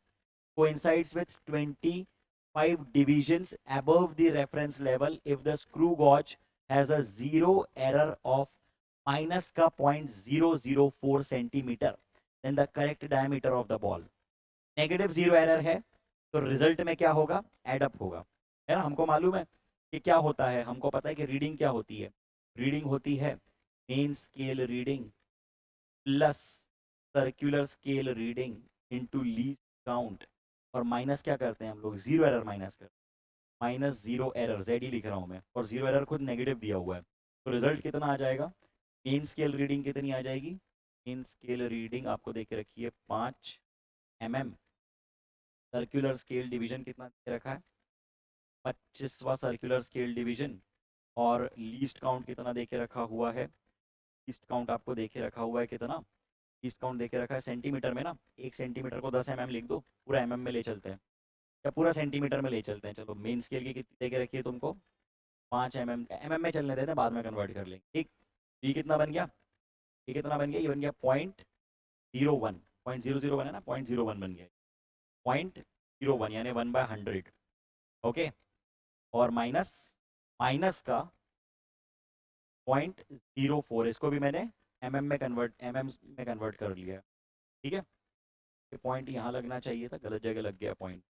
coincides with 25 divisions above the reference level if the screw gauge has a zero error of minus का 0.004 centimetre, then the correct diameter of the ball. Negative zero error है तो result में क्या होगा, add up होगा, है ना। हमको मालूम है कि क्या होता है, हमको पता है कि रीडिंग क्या होती है, रीडिंग होती है main scale reading plus circular scale reading into least count, और माइनस क्या करते हैं हम लोग, जीरो एरर माइनस करते हैं, माइनस जीरो एरर, जेड ही लिख रहा हूं मैं, और जीरो एरर खुद नेगेटिव दिया हुआ है, तो रिजल्ट कितना आ जाएगा, मेन स्केल रीडिंग कितनी आ जाएगी, मेन स्केल रीडिंग आपको देख के रखी है 5 mm, सर्कुलर स्केल डिवीजन कितना दे रखा है, 25वां सर्कुलर स्केल डिवीजन, और लीस्ट काउंट कितना देके रखा हुआ है, लीस्ट काउंट आपको देके रखा हुआ है कितना, लीस्ट काउंट देके रखा है सेंटीमीटर में ना, 1 सेंटीमीटर को 10 mm लिख दो, पूरा में ले चलते हैं या पूरा सेंटीमीटर में ले चलते हैं। चलो मेन स्केल की कितनी देके रखी है तुमको, 5 mm में चलने देते हैं, बाद में कन्वर्ट कर लेंगे। ठीक, ये कितना बन गया, ये कितना बन गया, ये बन गया 0.01, 0.00 बना ना, 0.01 बन गया, 0.01 यानी 1/100। ओके, और माइनस, माइनस का 0.04, इसको भी मैंने एम में कन्वर्ट कर लिया। ठीक है, ये पॉइंट यहाँ लगना चाहिए था, गलत जगह लग गया पॉइंट।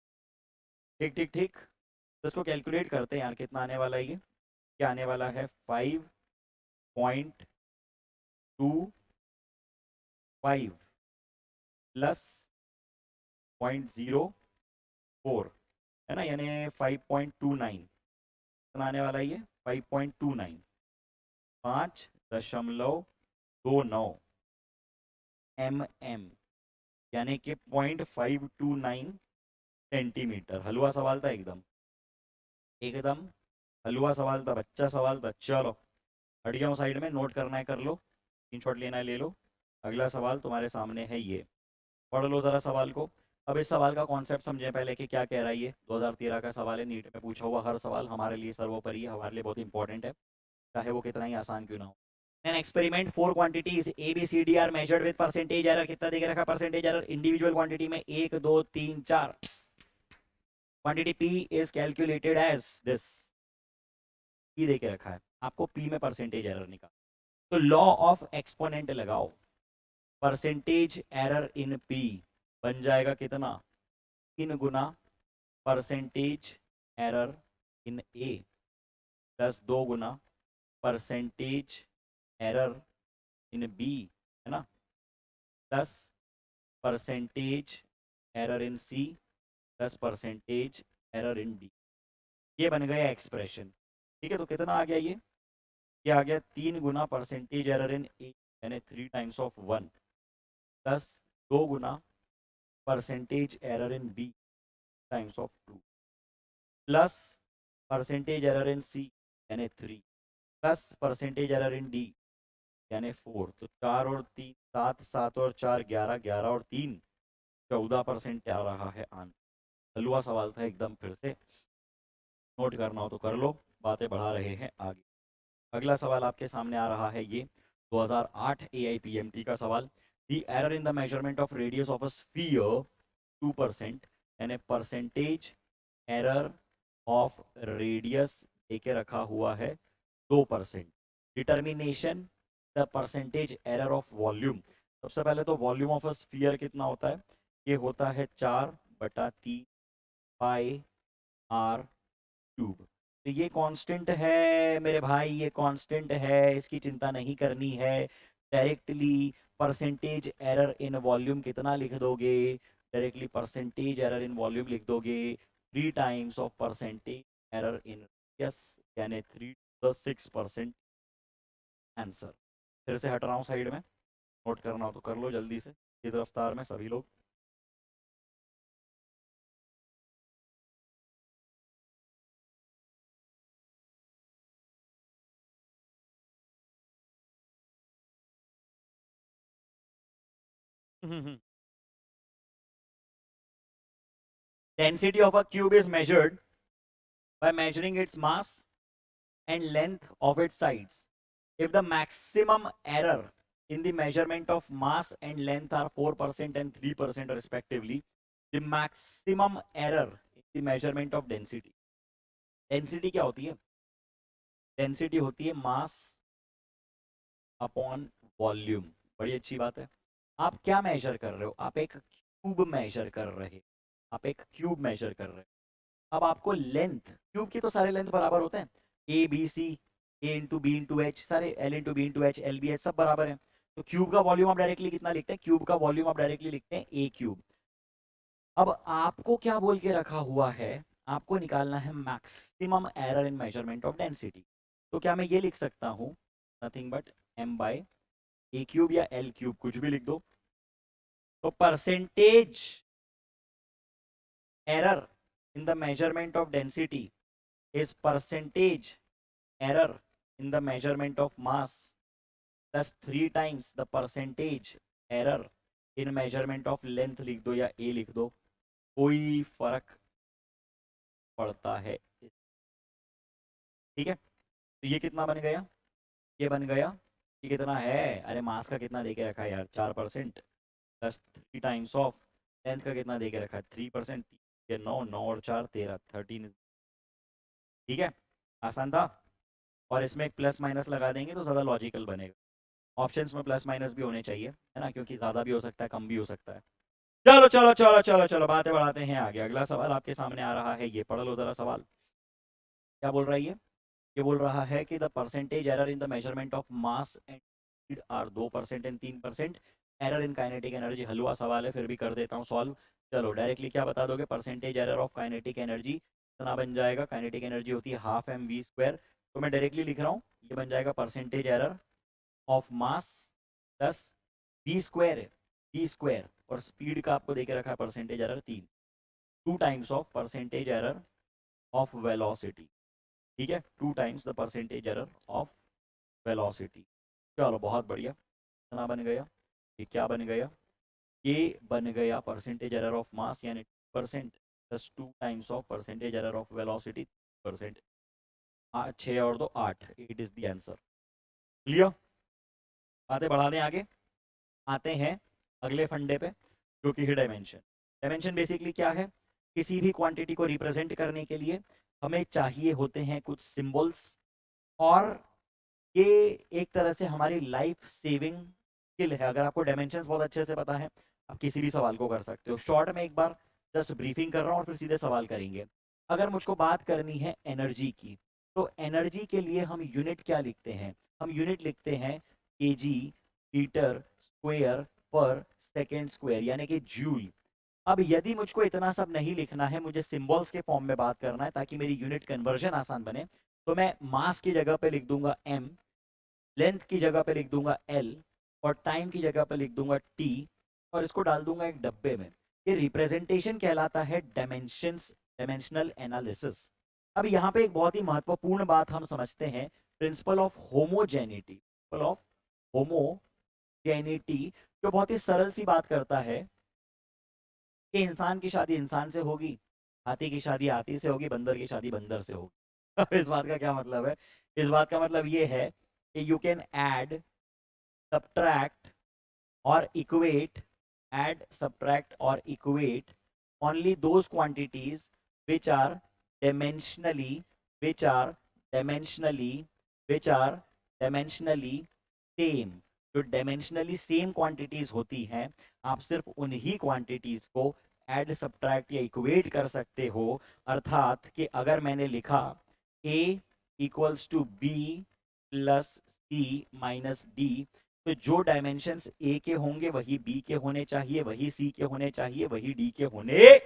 ठीक ठीक ठीक, तो इसको कैलकुलेट करते हैं यार, कितना आने वाला है ये, क्या आने वाला है 5.25 प्लस 0.04 है ना, यानी 5.29 कितना आने वाला है ये, 5.29, 5.29 mm, यानी कि 0.529 सेंटीमीटर। हलवा सवाल था एकदम, एकदम हलवा सवाल था, बच्चा सवाल था। चलो हट गया हूँ साइड में, नोट करना है कर लो, स्क्रीनशॉट लेना है ले लो। अगला सवाल तुम्हारे सामने है ये, पढ़ लो ज़रा सवाल को। अब इस सवाल का कॉन्सेप्ट समझें पहले कि क्या कह रहा है ये। 2013 का सवाल है, नीट में पूछा हुआ हर सवाल हमारे लिए सर्वोपरि है, हमारे लिए बहुत इंपॉर्टेंट है, चाहे वो कितना ही आसान क्यों ना हो। An experiment 4 quantities A B C D are measured with percentage error, कितना देके रखा परसेंटेज एरर, इंडिविजुअल क्वांटिटी में 1 2 3 4, quantity P is calculated as this, P देके रखा है आपको, P में परसेंटेज एरर निकाल, तो लॉ ऑफ एक्सपोनेंट लगाओ, परसेंटेज एरर इन P बन जाएगा कितना, 3 गुना percentage error in A plus 2 गुना परसेंटेज एरर इन B, है ना, plus percentage error in C plus percentage error in D। ये बन गया एक्सप्रेशन। ठीक है, तो कितना आ गया ये आ गया 3 गुना परसेंटेज एरर इन A यानी 3 टाइम्स ऑफ 1 प्लस 2 गुना percentage error in B times of 2 plus percentage error in C यानी 3 plus percentage error in D यानी 4। तो 4 और 3 7, 7 और 4 11, 11 और 3 14% आ रहा है आंसर। हलवा सवाल था एकदम, फिर से नोट करना हो तो कर लो, बातें बढ़ा रहे हैं आगे। अगला सवाल आपके सामने आ रहा है ये 2008 AIPMT का सवाल। The error in the measurement of radius of a sphere 2% यानी परसेंटेज एरर ऑफ रेडियस देके रखा हुआ है 2%। Determination the percentage error of volume. सबसे पहले तो वॉल्यूम ऑफ अ स्फीयर कितना होता है, ये होता है 4/3 पाई आर क्यूब। तो ये कांस्टेंट है मेरे भाई, ये कांस्टेंट है, इसकी चिंता नहीं करनी है। Directly percentage error in volume कितना लिख दोगे, directly percentage error in volume लिख दोगे 3 times of percentage error in yes, यानी 3 + 6% आंसर। फिर से हट रहा हूँ साइड में, नोट करना हो तो कर लो जल्दी से, तेज रफ्तार में सभी लोग। Density of a cube is measured by measuring its mass and length of its sides. If the maximum error in the measurement of mass and length are 4% and 3% respectively, the maximum error in the measurement of density. Density क्या होती है, density होती है mass upon volume. बड़ी अच्छी बात है। आप क्या मेजर कर रहे हो, आप एक क्यूब मेजर कर रहे, आप एक क्यूब मेजर कर रहे हो। अब आपको लेंथ, क्यूब की तो सारे लेंथ बराबर होते हैं, A B C, A into B into H, सारे L into B into H, L B H सब बराबर है। तो क्यूब का वॉल्यूम आप डायरेक्टली कितना लिखते हैं, क्यूब का वॉल्यूम आप डायरेक्टली लिखते हैं ए क्यूब। अब आपको क्या बोल के रखा हुआ है, आपको निकालना है maximum error in measurement of density. तो क्या मैं ये लिख सकता हूँ, nothing but m by a cube या एल क्यूब, कुछ भी लिख दो। तो percentage error in the measurement of density is percentage error in the measurement of mass plus 3 times the percentage error in measurement of length लिख दो या a लिख दो, कोई फर्क पड़ता है। ठीक है, तो ये कितना बन गया, ये बन गया, ये कितना है, अरे मास का कितना देके रखा है यार, 4% प्लस 3 टाइम्स ऑफ लेंथ का कितना देके रखा है, 3%, ये 9, 9 और 4 13, 13। ठीक है, आसान था। और इसमें एक प्लस माइनस लगा देंगे तो ज़्यादा लॉजिकल बनेगा। ऑप्शंस में प्लस माइनस भी होने चाहिए, है ना, क्योंकि ज़्यादा भी हो सकता है, कम भी हो सकता है। चलो चलो चलो चलो चलो, बातें बढ़ाते हैं आगे। अगला सवाल आपके सामने आ रहा है, ये पढ़ लो जरा सवाल। क्या बोल रहा है ये बोल रहा है कि the percentage error in the measurement of mass and speed are 2% and 3%, error in kinetic energy. हलवा सवाल है, फिर भी कर देता हूँ सॉल्व। चलो डायरेक्टली क्या बता दोगे, percentage error of kinetic energy कितना बन जाएगा, काइनेटिक एनर्जी होती है हाफ एम वी स्क्वायर, तो मैं डायरेक्टली लिख रहा हूँ, ये बन जाएगा percentage error of mass plus v square है, वी स्क्वायर, और स्पीड का आपको देके रखा है percentage error 3, 2 times of percentage error of velocity. ठीक है, 2 times the percentage error of velocity. चलो बहुत बढ़िया, कितना बन गया, ये क्या बन गया, ये बन गया परसेंटेज एरर ऑफ मास यानी 2% plus 2 times of percentage error of velocity 3%। 6 और 2 8, 8 इज द आंसर। क्लियर, बातें बढ़ा दें आगे, आते हैं अगले फंडे पे, जो कि है डायमेंशन। डायमेंशन बेसिकली क्या है, किसी भी क्वांटिटी को रिप्रेजेंट करने के लिए हमें चाहिए होते हैं कुछ सिंबल्स, और ये एक तरह से हमारी लाइफ सेविंग स्किल है। अगर आपको डायमेंशंस बहुत अच्छे से पता है, आप किसी भी सवाल को कर सकते हो। शॉर्ट में एक बार जस्ट ब्रीफिंग कर रहा हूँ और फिर सीधे सवाल करेंगे। अगर मुझको बात करनी है एनर्जी की, तो एनर्जी के लिए हम यूनिट क्या लिखते हैं, हम यूनिट लिखते हैं केजी मीटर स्क्वायर पर सेकेंड स्क्वायर, यानी कि जूल। अब यदि मुझको इतना सब नहीं लिखना है, मुझे सिंबल्स के फॉर्म में बात करना है ताकि मेरी यूनिट कन्वर्जन आसान बने, तो मैं मास की जगह पे लिख दूंगा m, लेंथ की जगह पे लिख दूंगा L, और टाइम की जगह पे लिख दूंगा T, और इसको डाल दूंगा एक डब्बे में। ये रिप्रेजेंटेशन कहलाता है डायमेंशंस, डायमेंशनल एनालिसिस। अब यहाँ पे एक बहुत ही महत्वपूर्ण बात हम समझते हैं, principal of homogeneity, principal of homogeneity, जो बहुत ही सरल सी बात करता है कि इंसान की शादी इंसान से होगी, हाथी की शादी हाथी से होगी, बंदर की शादी बंदर से होगी। अब इस बात का क्या मतलब है, इस बात का मतलब ये है कि you can add, subtract or equate, add, subtract or equate only those quantities which are dimensionally, which are dimensionally, which are dimensionally same। जो dimensionally same quantities होती हैं, आप सिर्फ उन्हीं quantities को add, subtract या equate कर सकते हो। अर्थात कि अगर मैंने लिखा a equals to b plus c minus d, तो जो डायमेंशंस ए के होंगे वही बी के होने चाहिए, वही सी के होने चाहिए, वही डी के होने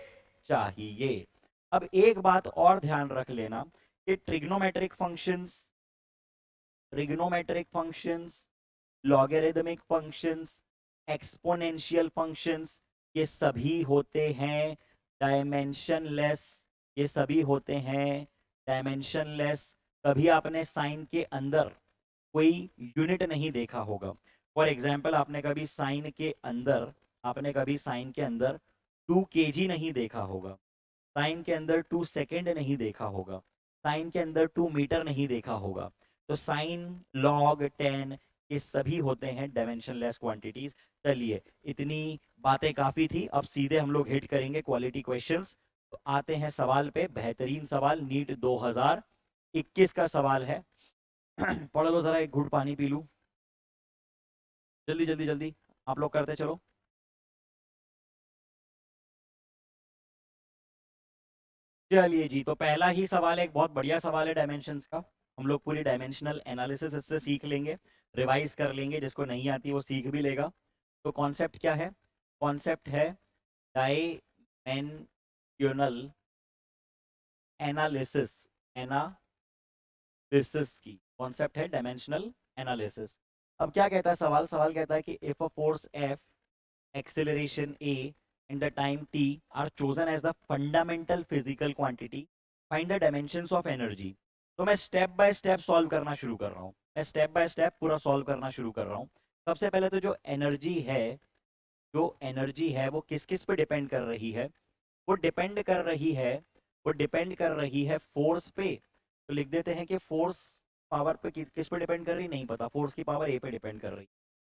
चाहिए। अब एक बात और ध्यान रख लेना कि trigonometric functions, trigonometric functions, logarithmic functions, exponential functions, ये सभी होते हैं डायमेंशनलेस, ये सभी होते हैं डायमेंशनलेस। कभी आपने साइन के अंदर कोई यूनिट नहीं देखा होगा। फॉर एग्जाम्पल, आपने कभी साइन के अंदर, आपने कभी साइन के अंदर 2 kg नहीं देखा होगा, साइन के अंदर 2 सेकेंड नहीं देखा होगा, साइन के अंदर 2 मीटर नहीं देखा होगा। तो साइन, लॉग, टेन, ये सभी होते हैं डायमेंशनलेस क्वांटिटीज। चलिए, इतनी बातें काफी थी, अब सीधे हम लोग हिट करेंगे क्वालिटी क्वेश्चंस। तो आते हैं सवाल पे, बेहतरीन सवाल, नीट 2021 का सवाल है। पढ़ लो जरा, एक घूंट पानी पी लूं, जल्दी जल्दी जल्दी, आप लोग करते चलो। चलिए जी, तो पहला ही सवाल एक बहुत बढ़िया सवाल है डायमेंशंस का। हम लोग पूरी डायमेंशनल एनालिसिस इससे सीख लेंगे, रिवाइज कर लेंगे, जिसको नहीं आती वो सीख भी लेगा। तो कॉन्सेप्ट क्या है, कॉन्सेप्ट है डायमेंशनल एनालिसिस, एनालिसिस की कॉन्सेप्ट है डायमेंशनल एनालिसिस। अब क्या कहता है सवाल, सवाल कहता है कि if a force F, acceleration a and the time t are chosen as the fundamental physical quantity, find the dimensions of energy। तो मैं स्टेप बाय स्टेप सॉल्व करना शुरू कर रहा हूँ, मैं स्टेप बाय स्टेप पूरा सॉल्व करना शुरू कर रहा हूँ। सबसे पहले तो जो एनर्जी है वो किस किस पे डिपेंड कर रही है, वो डिपेंड कर रही है वो डिपेंड कर रही है फोर्स पे। तो लिख देते हैं कि फोर्स पावर पे किस पे डिपेंड कर रही, नहीं पता, फोर्स की पावर ए पे डिपेंड कर रही।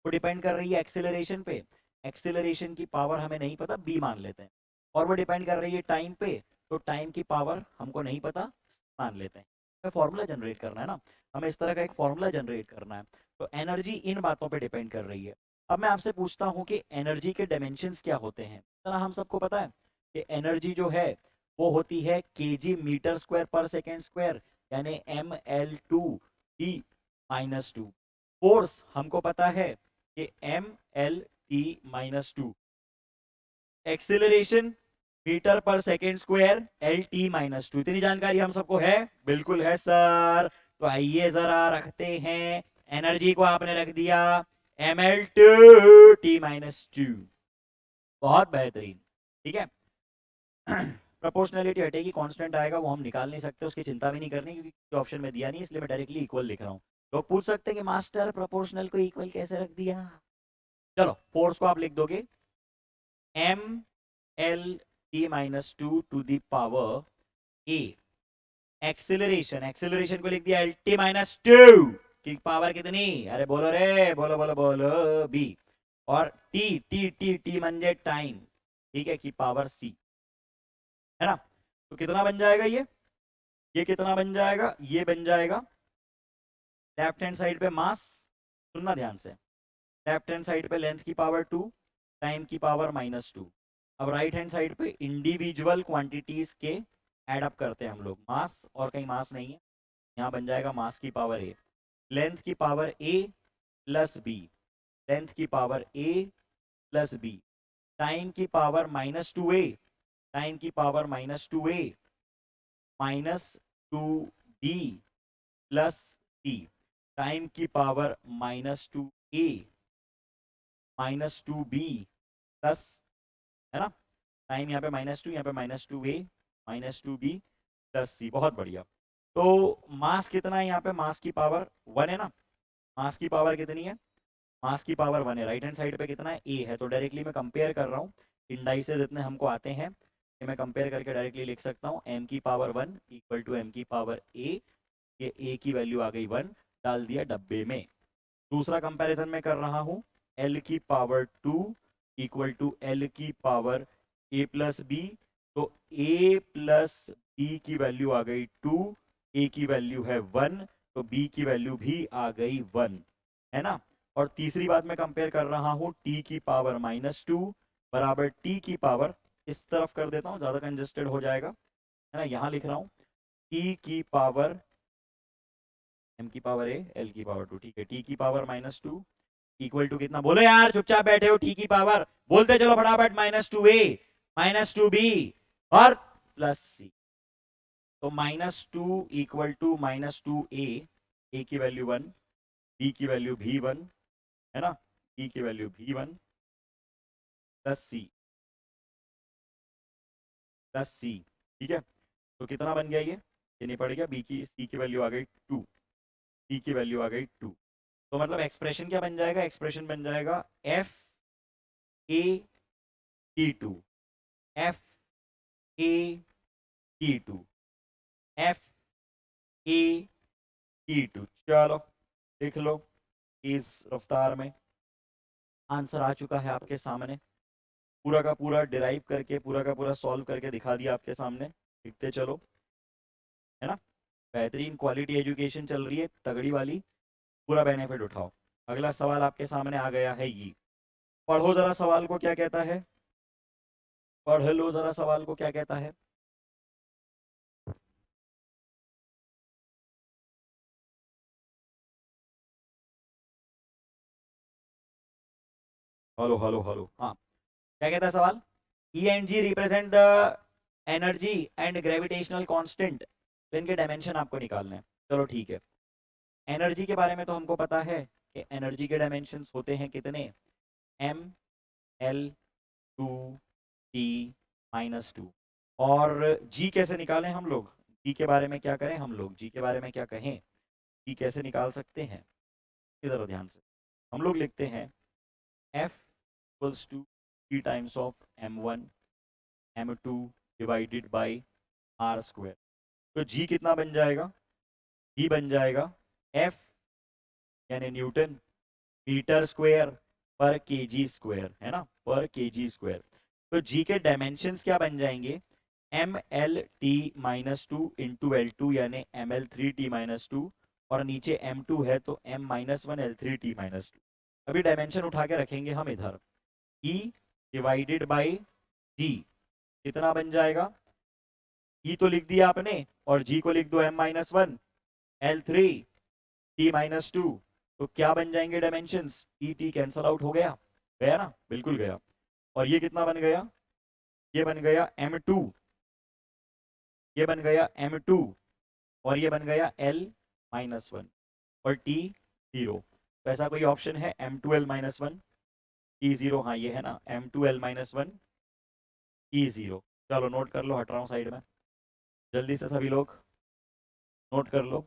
वो डिपेंड कर रही है एक्सेलरेशन पे, एक्सेलरेशन की पावर हमें नहीं पता, बी मान लेते हैं। और वो डिपेंड कर रही है टाइम पे, तो टाइम की पावर हमको नहीं पता, मान लेते हैं। हमें फॉर्मूला जनरेट करना है ना, हमें इस तरह का एक फॉर्मूला जनरेट करना है। तो एनर्जी इन बातों पे डिपेंड कर रही है। अब मैं आपसे पूछता हूँ कि एनर्जी के डायमेंशंस क्या होते हैं। इतना हम सबको पता है कि एनर्जी जो है वो होती है केजी मीटर स्क्वायर पर सेकेंड स्क्वायर, यानी mL/T-2। फोर्स हमको पता है कि mL/T-2। एक्सिलरेशन मीटर पर सेकेंड स्क्वायर LT-2। इतनी जानकारी हम सबको है, बिल्कुल है सर। तो आइए जरा रखते हैं, एनर्जी को आपने रख दिया mL/T-2। बहुत बेहतरीन, ठीक है। प्रोपोर्शनलिटी हटेगी, कांस्टेंट आएगा, वो हम निकाल नहीं सकते, उसकी चिंता भी नहीं करनी क्योंकि ऑप्शन में दिया नहीं, इसलिए मैं डायरेक्टली इक्वल लिख रहा हूँ। लोग पूछ सकते हैं कि मास्टर प्रोपोर्शनल को इक्वल कैसे रख दिया। चलो फोर्स को आप लिख दोगे mL/T-2 to the power a. Acceleration को लिख दिया LT-2 की पावर कितनी, अरे बोलो रे, बोलो बोलो बोलो, बी। और टी टी टी टी म्हणजे टाइम, ठीक है, की पावर सी, है ना। तो कितना बन जाएगा ये कितना बन जाएगा, ये बन जाएगा लेफ्ट हैंड साइड पे मास, सुनना ध्यान से, लेफ्ट हैंड साइड पे लेंथ की पावर 2, टाइम की पावर -2। अब राइट हैंड साइड पे इंडिविजुअल क्वांटिटीज के एड अप करते हैं हम लोग, मास और कहीं मास नहीं है, यहाँ बन जाएगा मास की पावर ए, लेंथ की पावर ए प्लस बी, लेंथ की पावर ए प्लस बी, टाइम की पावर -2a, टाइम की पावर -2a -2b प्लस सी, टाइम की पावर -2a -2b प्लस, है ना, टाइम यहाँ पे -2, यहाँ पे -2a -2b प्लस सी। बहुत बढ़िया। तो मास कितना है यहाँ पे, मास की पावर 1 है ना, मास की पावर कितनी है, मास की पावर 1 है। राइट हैंड साइड पे कितना है, ए है, तो डायरेक्टली मैं कंपेयर कर रहा हूँ, इंडाइसेस इतने हमको आते हैं कि मैं कंपेयर करके डायरेक्टली लिख सकता हूँ m की पावर 1 इक्वल टू m की पावर a, ये a की वैल्यू आ गई 1, डाल दिया डब्बे में। दूसरा कंपैरिजन मैं कर रहा हूँ, l की पावर 2 इक्वल टू l की पावर a प्लस बी, तो a प्लस b की वैल्यू आ गई 2, a की वैल्यू है 1, तो b की वैल्यू भी आ गई 1, है ना। और तीसरी बात मैं कंपेयर कर रहा हूँ, t की पावर -2 बराबर t की पावर, इस तरफ कर देता हूँ, ज्यादा कंजेस्टेड हो जाएगा, है ना, यहाँ लिख रहा हूँ t की पावर m की पावर a l की पावर 2, ठीक है, t की पावर -2 इक्वल टू कितना, बोलो यार, चुपचाप बैठे हो, t की पावर बोलते चलो फटाफट, -2a -2b और प्लस सी। तो -2 इक्वल टू -2a, a की वैल्यू 1, b की वैल्यू भी 1, है ना, b की वैल्यू भी 1 प्लस सी, प्लस सी, ठीक है। तो कितना बन गया ये नहीं पड़ गया, बी की सी की वैल्यू आ गई 2, सी की वैल्यू आ गई 2। तो मतलब एक्सप्रेशन क्या बन जाएगा, एक्सप्रेशन बन जाएगा F(A)T2, F(A)T2, F(A)T2। चलो देख लो, इस रफ्तार में आंसर आ चुका है आपके सामने, पूरा का पूरा डिराइव करके, पूरा का पूरा सॉल्व करके दिखा दिया आपके सामने, लिखते चलो, है ना। बेहतरीन क्वालिटी एजुकेशन चल रही है, तगड़ी वाली, पूरा बेनिफिट उठाओ। अगला सवाल आपके सामने आ गया है, ये पढ़ो जरा सवाल को क्या कहता है, पढ़ लो जरा सवाल को क्या कहता है। हेलो हेलो हेलो, हाँ, क्या कहता है सवाल, E and G represent the energy and gravitational constant, तो इनके डायमेंशन आपको निकालने हैं। चलो ठीक है, एनर्जी के बारे में तो हमको पता है कि एनर्जी के डायमेंशंस होते हैं कितने, mL/T-2, और जी कैसे निकालें हम लोग, जी के बारे में क्या करें हम लोग, जी के बारे में क्या कहें, जी कैसे निकाल सकते हैं, इधर ध्यान से हम लोग लिखते हैं F equals to three times of m1 m2 divided by are square. तो जी कितना बन जाएगा, जी बन जाएगा F यानी न्यूटन मीटर स्क्वायर पर केजी स्क्वायर, है ना, पर केजी स्क्वायर। तो जी के डायमेंशंस क्या बन जाएंगे, M L T minus two into L two यानी M L three T minus two, और नीचे एम टू है तो M minus one L three T minus two. अभी डायमेंशन उठा के रखेंगे हम इधर, ई डिवाइडेड बाई जी कितना बन जाएगा, ई तो लिख दिया आपने और जी को लिख दो M minus one L three T minus two. तो क्या बन जाएंगे dimensions, E T cancel out हो गया, गया ना, बिल्कुल गया। और ये कितना बन गया, ये बन गया एम टू, ये बन गया एम टू, और ये बन गया एल माइनस वन, और टी जीरो। तो ऐसा कोई ऑप्शन है M two L minus one T zero, हाँ ये है ना M two L minus one T zero. चलो नोट कर लो, हट रहा हूँ साइड में, जल्दी से सभी लोग नोट कर लो,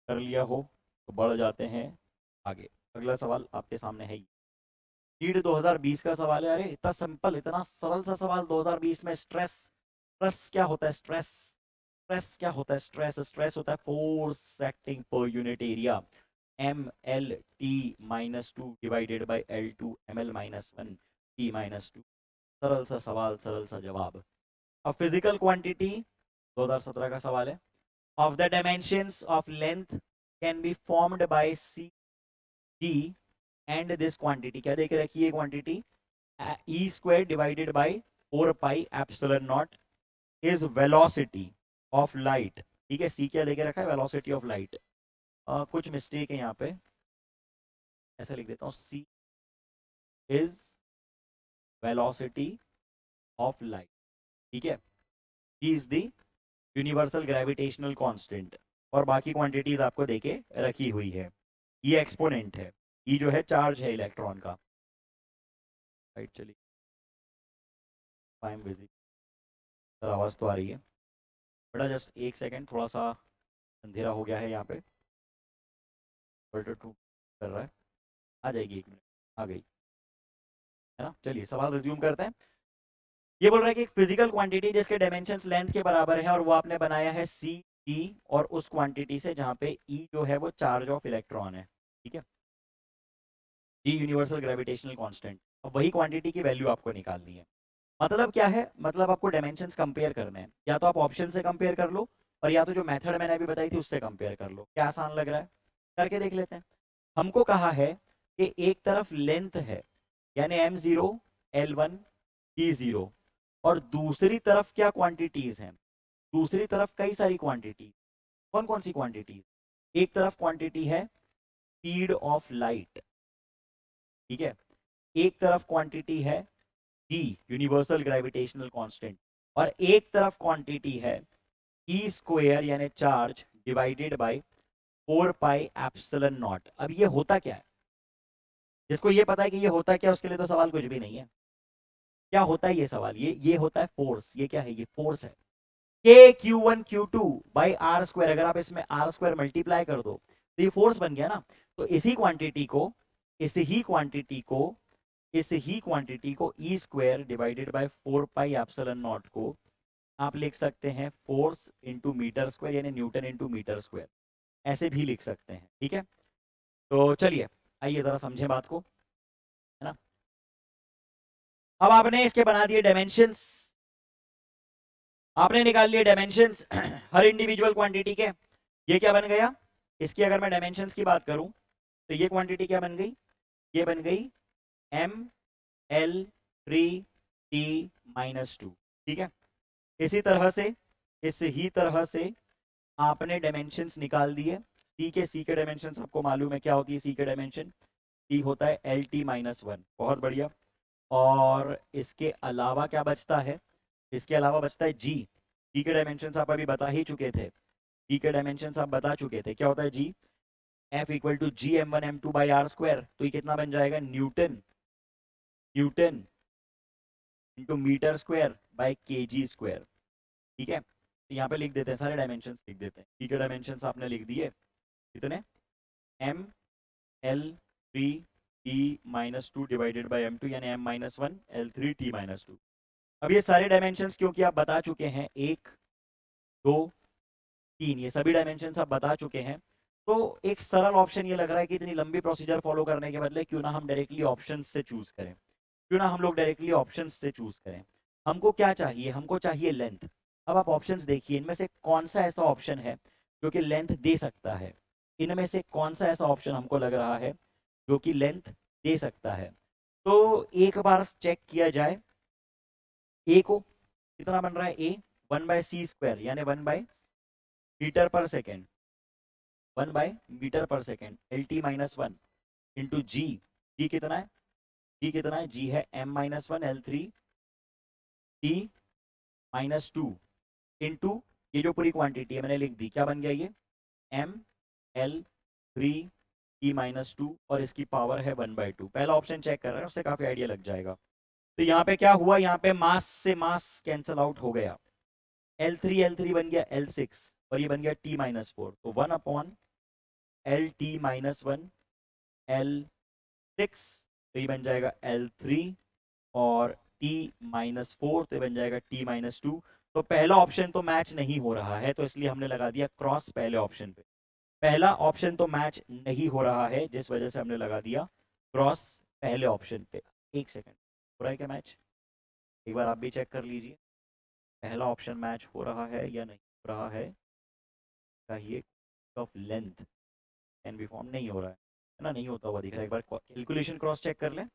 कर लिया हो तो बढ़ जाते हैं आगे। अगला सवाल आपके सामने है, नीट 2020 का सवाल है। अरे इतना सिंपल, इतना सरल सा सवाल 2020 में। स्ट्रेस, स्ट्रेस क्या होता है, स्ट्रेस, स्ट्रेस क्या होता है, स्ट्रेस, स्ट्रेस होता है force acting per unit area, M L T minus two divided by L two M L minus one T minus two. सरल सा सवाल, सरल सा जवाब। अब फिजिकल क्वांटिटी 2017 का सवाल है, of the dimensions of length can be formed by C D and this quantity, क्या देख रखी है quantity, E square divided by four pi epsilon not is velocity of light. ठीक है, सी क्या लेके रखा है, वेलोसिटी ऑफ लाइट। कुछ मिस्टेक है यहाँ पे, ऐसे लिख देता हूँ, C is velocity of light. ठीक है, G is the universal gravitational constant, और बाकी क्वांटिटीज आपको देके रखी हुई है। ये एक्सपोनेंट है, ये जो है चार्ज है इलेक्ट्रॉन का। राइट, चलिए आई एम बिजी, आवाज़ तो आ रही है बेटा, जस्ट एक सेकेंड, थोड़ा सा अंधेरा हो गया है यहाँ पे, बल्टर टू कर रहा है, आ जाएगी, एक मिनट, आ गई, है ना। चलिए सवाल रिज्यूम करते हैं। ये बोल रहा है कि फिजिकल क्वांटिटी जिसके डायमेंशंस लेंथ के बराबर है और वो आपने बनाया है सी ई, और उस क्वांटिटी से जहाँ पे ई जो है वो चार्ज ऑफ इलेक्ट्रॉन है। ठीक है, जी यूनिवर्सल ग्रेविटेशनल कांस्टेंट। अब वही क्वांटिटी की वैल्यू आपको निकालनी है। मतलब क्या है, मतलब आपको डायमेंशंस कंपेयर करने हैं, या तो आप ऑप्शन से कंपेयर कर लो, और या तो जो मेथड मैंने अभी बताई थी उससे कंपेयर कर लो। क्या आसान लग रहा है, करके देख लेते हैं। हमको कहा है कि एक तरफ लेंथ है यानी M zero L one T zero, और दूसरी तरफ क्या क्वांटिटीज हैं, दूसरी तरफ कई सारी क्वांटिटी। कौन कौन सी क्वांटिटी, एक तरफ क्वांटिटी है स्पीड ऑफ लाइट, ठीक है, एक तरफ क्वांटिटी है जी यूनिवर्सल ग्रेविटेशनल कांस्टेंट, और एक तरफ क्वांटिटी है ई स्क्वायर यानी charge divided by four pi epsilon not. अब ये होता क्या है, जिसको ये पता है कि ये होता क्या है उसके लिए तो सवाल कुछ भी नहीं है। क्या होता है ये सवाल, ये होता है फोर्स। ये क्या है, ये फोर्स है, K Q one Q two by are square. अगर आप इसमें आर स्क्वायर मल्टीप्लाई कर दो तो ये फोर्स बन गया ना। तो इसी क्वांटिटी को, इस ही क्वांटिटी को, इस ही क्वांटिटी को E square divided by four pi epsilon not को आप लिख सकते हैं फोर्स इंटू मीटर स्क्वायर यानी न्यूटन इंटू मीटर स्क्वायर, ऐसे भी लिख सकते हैं। ठीक है, तो चलिए आइए जरा समझें बात को, है ना। अब आपने इसके बना दिए डायमेंशंस, आपने निकाल लिए डायमेंशंस हर इंडिविजुअल क्वांटिटी के। ये क्या बन गया, इसकी अगर मैं डायमेंशंस की बात करूं तो ये क्वांटिटी क्या बन गई, ये बन गई M L three T minus two. ठीक है, इसी तरह से, इस ही तरह से आपने डायमेंशंस निकाल दिए। सी के डायमेंशन आपको मालूम है क्या होती है, सी के डायमेंशन, सी होता है एल टी माइनस वन। बहुत बढ़िया। और इसके अलावा क्या बचता है, इसके अलावा बचता है जी। जी के डायमेंशन आप अभी बता ही चुके थे, जी के डायमेंशन आप बता चुके थे, क्या होता है G, F equal to G M one M two by are square. तो ये कितना बन जाएगा, newton, newton into metre square by K G square. ठीक है, यहाँ पे लिख देते हैं, सारे डायमेंशंस लिख देते हैं। टी के डायमेंशंस आपने लिख दिए कितने, M L three T minus two divided by M two, यानी M minus one L three T minus two. अब ये सारे डायमेंशंस क्योंकि आप बता चुके हैं, एक दो तीन, ये सभी डायमेंशंस आप बता चुके हैं, तो एक सरल ऑप्शन ये लग रहा है कि इतनी लंबी प्रोसीजर फॉलो करने के बदले क्यों ना हम डायरेक्टली ऑप्शन से चूज करें, क्यों ना हम लोग डायरेक्टली ऑप्शन से चूज करें। हमको क्या चाहिए, हमको चाहिए लेंथ। अब आप ऑप्शंस देखिए, इनमें से कौन सा ऐसा ऑप्शन है जो कि लेंथ दे सकता है, इनमें से कौन सा ऐसा ऑप्शन हमको लग रहा है जो कि लेंथ दे सकता है। तो एक बार चेक किया जाए, ए को कितना बन रहा है, ए 1/c² यानी 1/मीटर/सेकेंड, 1/मीटर/सेकेंड, L T minus one into G. G कितना है, जी कितना है, जी है m minus one L three T minus two into ये जो पूरी क्वांटिटी है मैंने लिख दी, क्या बन गया ये, m l three T minus two और इसकी पावर है 1/2। पहला ऑप्शन चेक कर रहे हैं, उससे काफी आइडिया लग जाएगा। तो यहाँ पे क्या हुआ, यहाँ पे मास से मास कैंसल आउट हो गया, L3 बन गया L6 और ये बन गया T माइनस फोर, तो 1/LT माइनस वन L6, तो ये बन जाएगा L3 और T माइनस फोर, तो ये बन जाएगा T माइनस टू। तो पहला ऑप्शन तो मैच नहीं हो रहा है, तो इसलिए हमने लगा दिया क्रॉस पहले ऑप्शन पे। पहला ऑप्शन तो मैच नहीं हो रहा है, जिस वजह से हमने लगा दिया क्रॉस पहले ऑप्शन पे। एक सेकंड, हो रहा है क्या मैच, एक बार आप भी चेक कर लीजिए, पहला ऑप्शन मैच हो रहा है या नहीं हो रहा है। चाहिए of length can B form, नहीं हो रहा है ना, नहीं होता हुआ दिख रहा है। एक बार कैलकुलेशन क्रॉस चेक कर लें,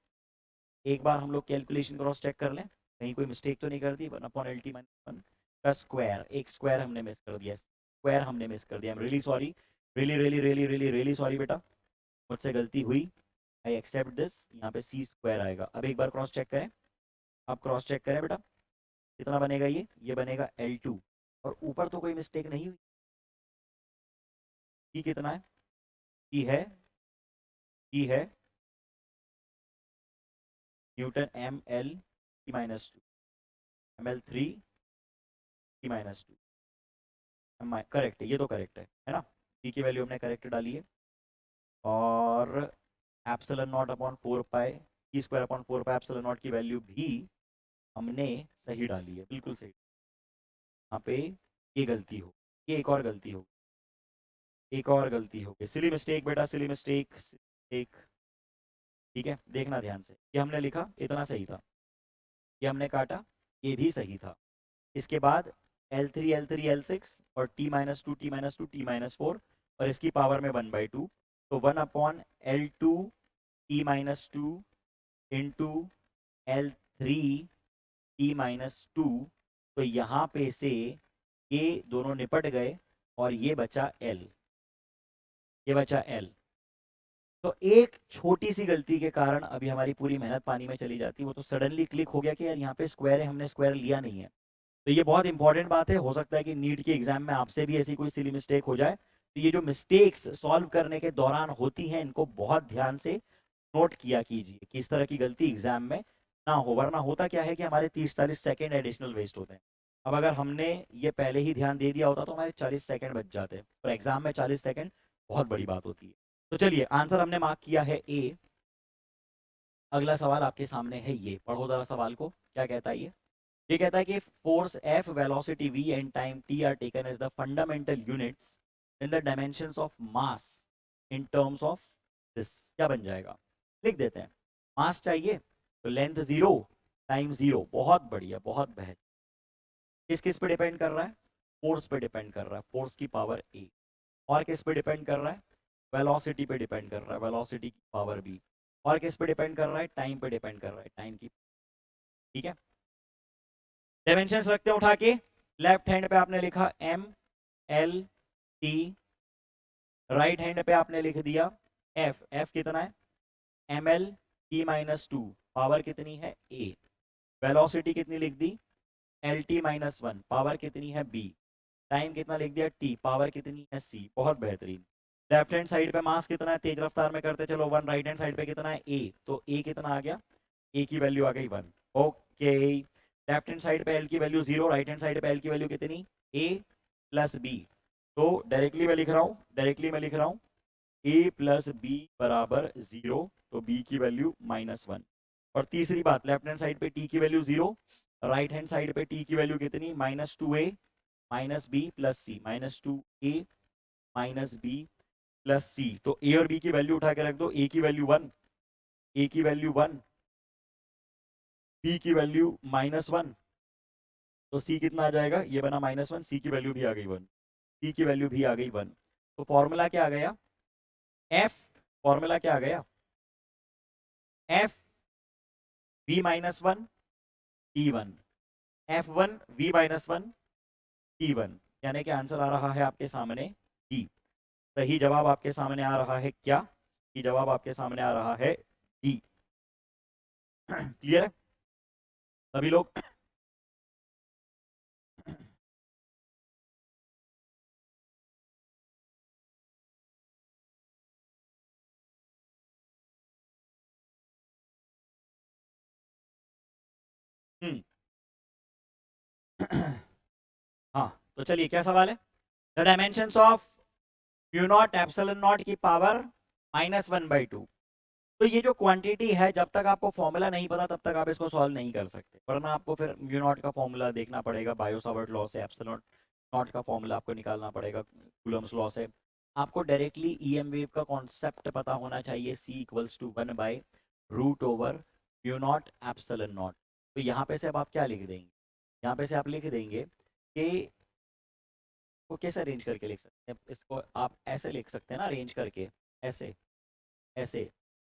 एक बार हम लोग कैलकुलेशन क्रॉस चेक कर लें, कहीं कोई मिस्टेक तो नहीं कर दी। 1/LT-1 का स्क्वायर, एक स्क्वायर हमने मिस कर दिया, स्क्वायर हमने मिस कर दिया, I am really sorry, really really really really really sorry बेटा, मुझसे गलती हुई, आई एक्सेप्ट दिस। यहाँ पे सी स्क्वायर आएगा। अब एक बार क्रॉस चेक करें, आप क्रॉस चेक करें बेटा, कितना बनेगा ये बनेगा L2 और ऊपर तो कोई मिस्टेक नहीं हुई। ई कितना है, ई है Newton ML T-2 ML3 T-2, correct है, ये तो करेक्ट है ना। टी की वैल्यू हमने करेक्ट डाली है और epsilon not upon 4 pi T square upon 4 pi epsilon not की वैल्यू भी हमने सही डाली है, बिल्कुल सही। यहाँ पे ये गलती हो, ये एक और गलती हो, एक और गलती हो गई, सिली मिस्टेक बेटा, सिली मिस्टेक, एक, ठीक है देखना ध्यान से, ये हमने लिखा इतना सही था, ये हमने काटा ये भी सही था। इसके बाद L3 और T-2 और इसकी पावर में 1/2, तो 1/L2 T-2 into L3 T-2, तो यहाँ पे से ये दोनों निपट गए और ये बचा L, ये बचा L। तो एक छोटी सी गलती के कारण अभी हमारी पूरी मेहनत पानी में चली जाती, वो तो सडनली क्लिक हो गया कि यार यहाँ पे स्क्वायर है, हमने स्क्वायर लिया नहीं है। तो ये बहुत इंपॉर्टेंट बात है, हो सकता है कि नीट के एग्जाम में आपसे भी ऐसी कोई सिली मिस्टेक हो जाए, तो ये जो मिस्टेक्स सॉल्व करने के दौरान होती हैं इनको बहुत ध्यान से नोट किया कीजिए कि इस तरह की गलती एग्जाम में ना हो, वरना होता क्या है कि हमारे 30-40 सेकेंड एडिशनल वेस्ट होते हैं। अब अगर हमने ये पहले ही ध्यान दे दिया होता तो हमारे 40 सेकेंड बच जाते, तो एग्जाम में 40 सेकेंड बहुत बड़ी बात होती है। तो चलिए आंसर हमने मार्क किया है ए। अगला सवाल आपके सामने है, ये पढ़ो जरा सवाल को, क्या कहता है ये कहता है कि force F, velocity V and time T are taken as the fundamental units in the dimensions of mass in terms of this, क्या बन जाएगा, लिख देते हैं। मास चाहिए तो लेंथ 0 टाइम 0, बहुत बढ़िया बहुत बेहतर। किस किस पे डिपेंड कर रहा है, फोर्स पे डिपेंड कर रहा है, फोर्स की पावर A। और किस पे डिपेंड कर रहा है, वेलोसिटी पे डिपेंड कर रहा है, वेलोसिटी की पावर B। और किस पे डिपेंड कर रहा है, टाइम पे डिपेंड कर रहा है, टाइम की, ठीक है। डायमेंशंस रखते हैं उठा के, लेफ्ट हैंड पे आपने लिखा ML T, राइट हैंड पे आपने लिख दिया F कितना है ML T-2, पावर कितनी है A। वेलोसिटी कितनी लिख दी LT-1, पावर कितनी है B। टाइम कितना लिख दिया T, पावर कितनी है C। बहुत बेहतरीन। लेफ्ट हैंड साइड पे मास कितना है, तेज रफ्तार में करते चलो 1। राइट हैंड साइड पे कितना है A, तो A कितना आ गया, A की वैल्यू आ गई 1। ओके, लेफ्ट हैंड साइड पे L की वैल्यू 0, राइट हैंड साइड पे L की वैल्यू कितनी ए प्लस बी। तो डायरेक्टली मैं लिख रहा हूँ ए प्लस बी बराबर 0, तो बी की वैल्यू -1। और तीसरी बात, लेफ्ट हैंड साइड पे टी की वैल्यू 0, राइट हैंड साइड पे टी की वैल्यू कितनी, -2a माइनस बी प्लस सी, -2a माइनस बी प्लस सी। तो ए और बी की वैल्यू उठा के रख दो, ए की वैल्यू 1, ए की वैल्यू 1, बी की वैल्यू -1, तो सी कितना आ जाएगा, ये बना -1, सी की वैल्यू भी आ गई 1, सी की वैल्यू भी आ गई 1। तो फॉर्मूला क्या आ गया, एफ, फॉर्मूला क्या आ गया, F we -1 T1, F1 V-1 T1, यानी कि आंसर आ रहा है आपके सामने डी। सही जवाब आपके सामने आ रहा है क्या, सही जवाब आपके सामने आ रहा है डी। क्लियर है सभी लोग? हम्म। हाँ, तो चलिए क्या सवाल है, the dimensions of mu not epsilon not की पावर -1/2। तो ये जो क्वांटिटी है, जब तक आपको फॉर्मूला नहीं पता तब तक आप इसको सॉल्व नहीं कर सकते, वरना आपको फिर म्यू नॉट का फॉर्मूला देखना पड़ेगा, बायो सावर्ट लॉ से एप्सिलॉन नॉट का फॉर्मूला आपको निकालना पड़ेगा, कूलम्स लॉ से। आपको डायरेक्टली ईएम वेव का कॉन्सेप्ट पता होना चाहिए, C = 1/√ओवर म्यू नॉट एप्सिलॉन नॉट। तो यहाँ पे से अब आप क्या लिख देंगे, यहाँ पे से आप लिख देंगे कि को कैसे अरेंज करके लिख सकते हैं, इसको आप ऐसे लिख सकते हैं ना, अरेंज करके ऐसे, ऐसे।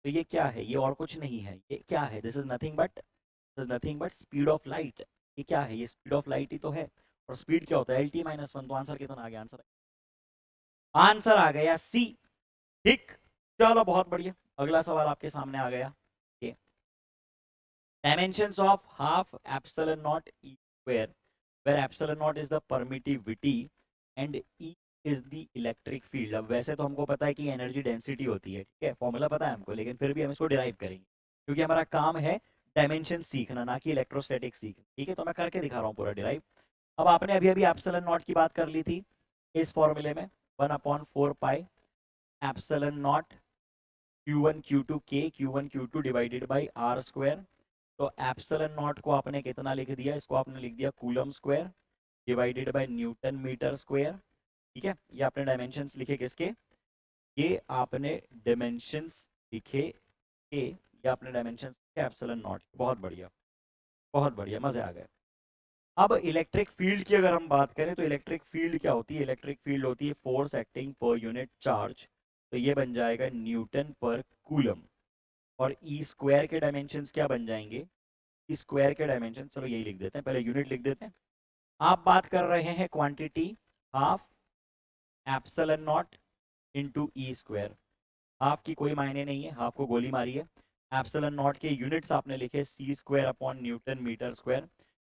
तो ये क्या है, ये और कुछ नहीं है, ये क्या है, this is nothing but speed of light. ये क्या है, ये स्पीड ऑफ लाइट ही तो है। और स्पीड क्या होता है, LT-1। तो आंसर कितना आ गया, आंसर आ गया सी। ठीक, चलो बहुत बढ़िया। अगला सवाल आपके सामने आ गया, dimensions of half epsilon naught e square, where epsilon naught is the permittivity and e is the electric field। अब वैसे तो हमको पता है कि एनर्जी डेंसिटी होती है, ठीक है, फॉर्मूला पता है हमको, लेकिन फिर भी हम इसको डिराइव करेंगे क्योंकि हमारा काम है डायमेंशन सीखना, ना कि इलेक्ट्रोस्टैटिक सीखना। ठीक है, तो मैं करके दिखा रहा हूँ पूरा डिराइव। अब आपने अभी अभी एप्सिलॉन नॉट की बात कर ली थी इस फॉर्मूले में, 1/4 pi epsilon naught Q1 Q2 K Q1 Q2 divided by are square. तो एप्सिलॉन नॉट को आपने कितना लिख दिया, इसको आपने लिख दिया coulomb square divided by newton metre square. ठीक है, ये आपने डायमेंशंस लिखे किसके, ये आपने डायमेंशंस लिखे के, ये आपने डायमेंशंस लिखे एप्सिलॉन नॉट। बहुत बढ़िया, बहुत बढ़िया, मजे आ गए। अब इलेक्ट्रिक फील्ड की अगर हम बात करें तो इलेक्ट्रिक फील्ड क्या होती है, इलेक्ट्रिक फील्ड होती है force acting per unit charge. तो ये बन जाएगा न्यूटन पर कूलम। और ई स्क्वायर के डायमेंशंस क्या बन जाएंगे, ई स्क्वायर के डायमेंशन, चलो यही लिख देते हैं, पहले यूनिट लिख देते हैं। आप बात कर रहे हैं quantity half epsilon not into E square. Half की कोई मायने नहीं है, हाफ को गोली मारी है। एप्सिलॉन नॉट के यूनिट्स आपने लिखे C²/न्यूटन मीटर स्क्वायर।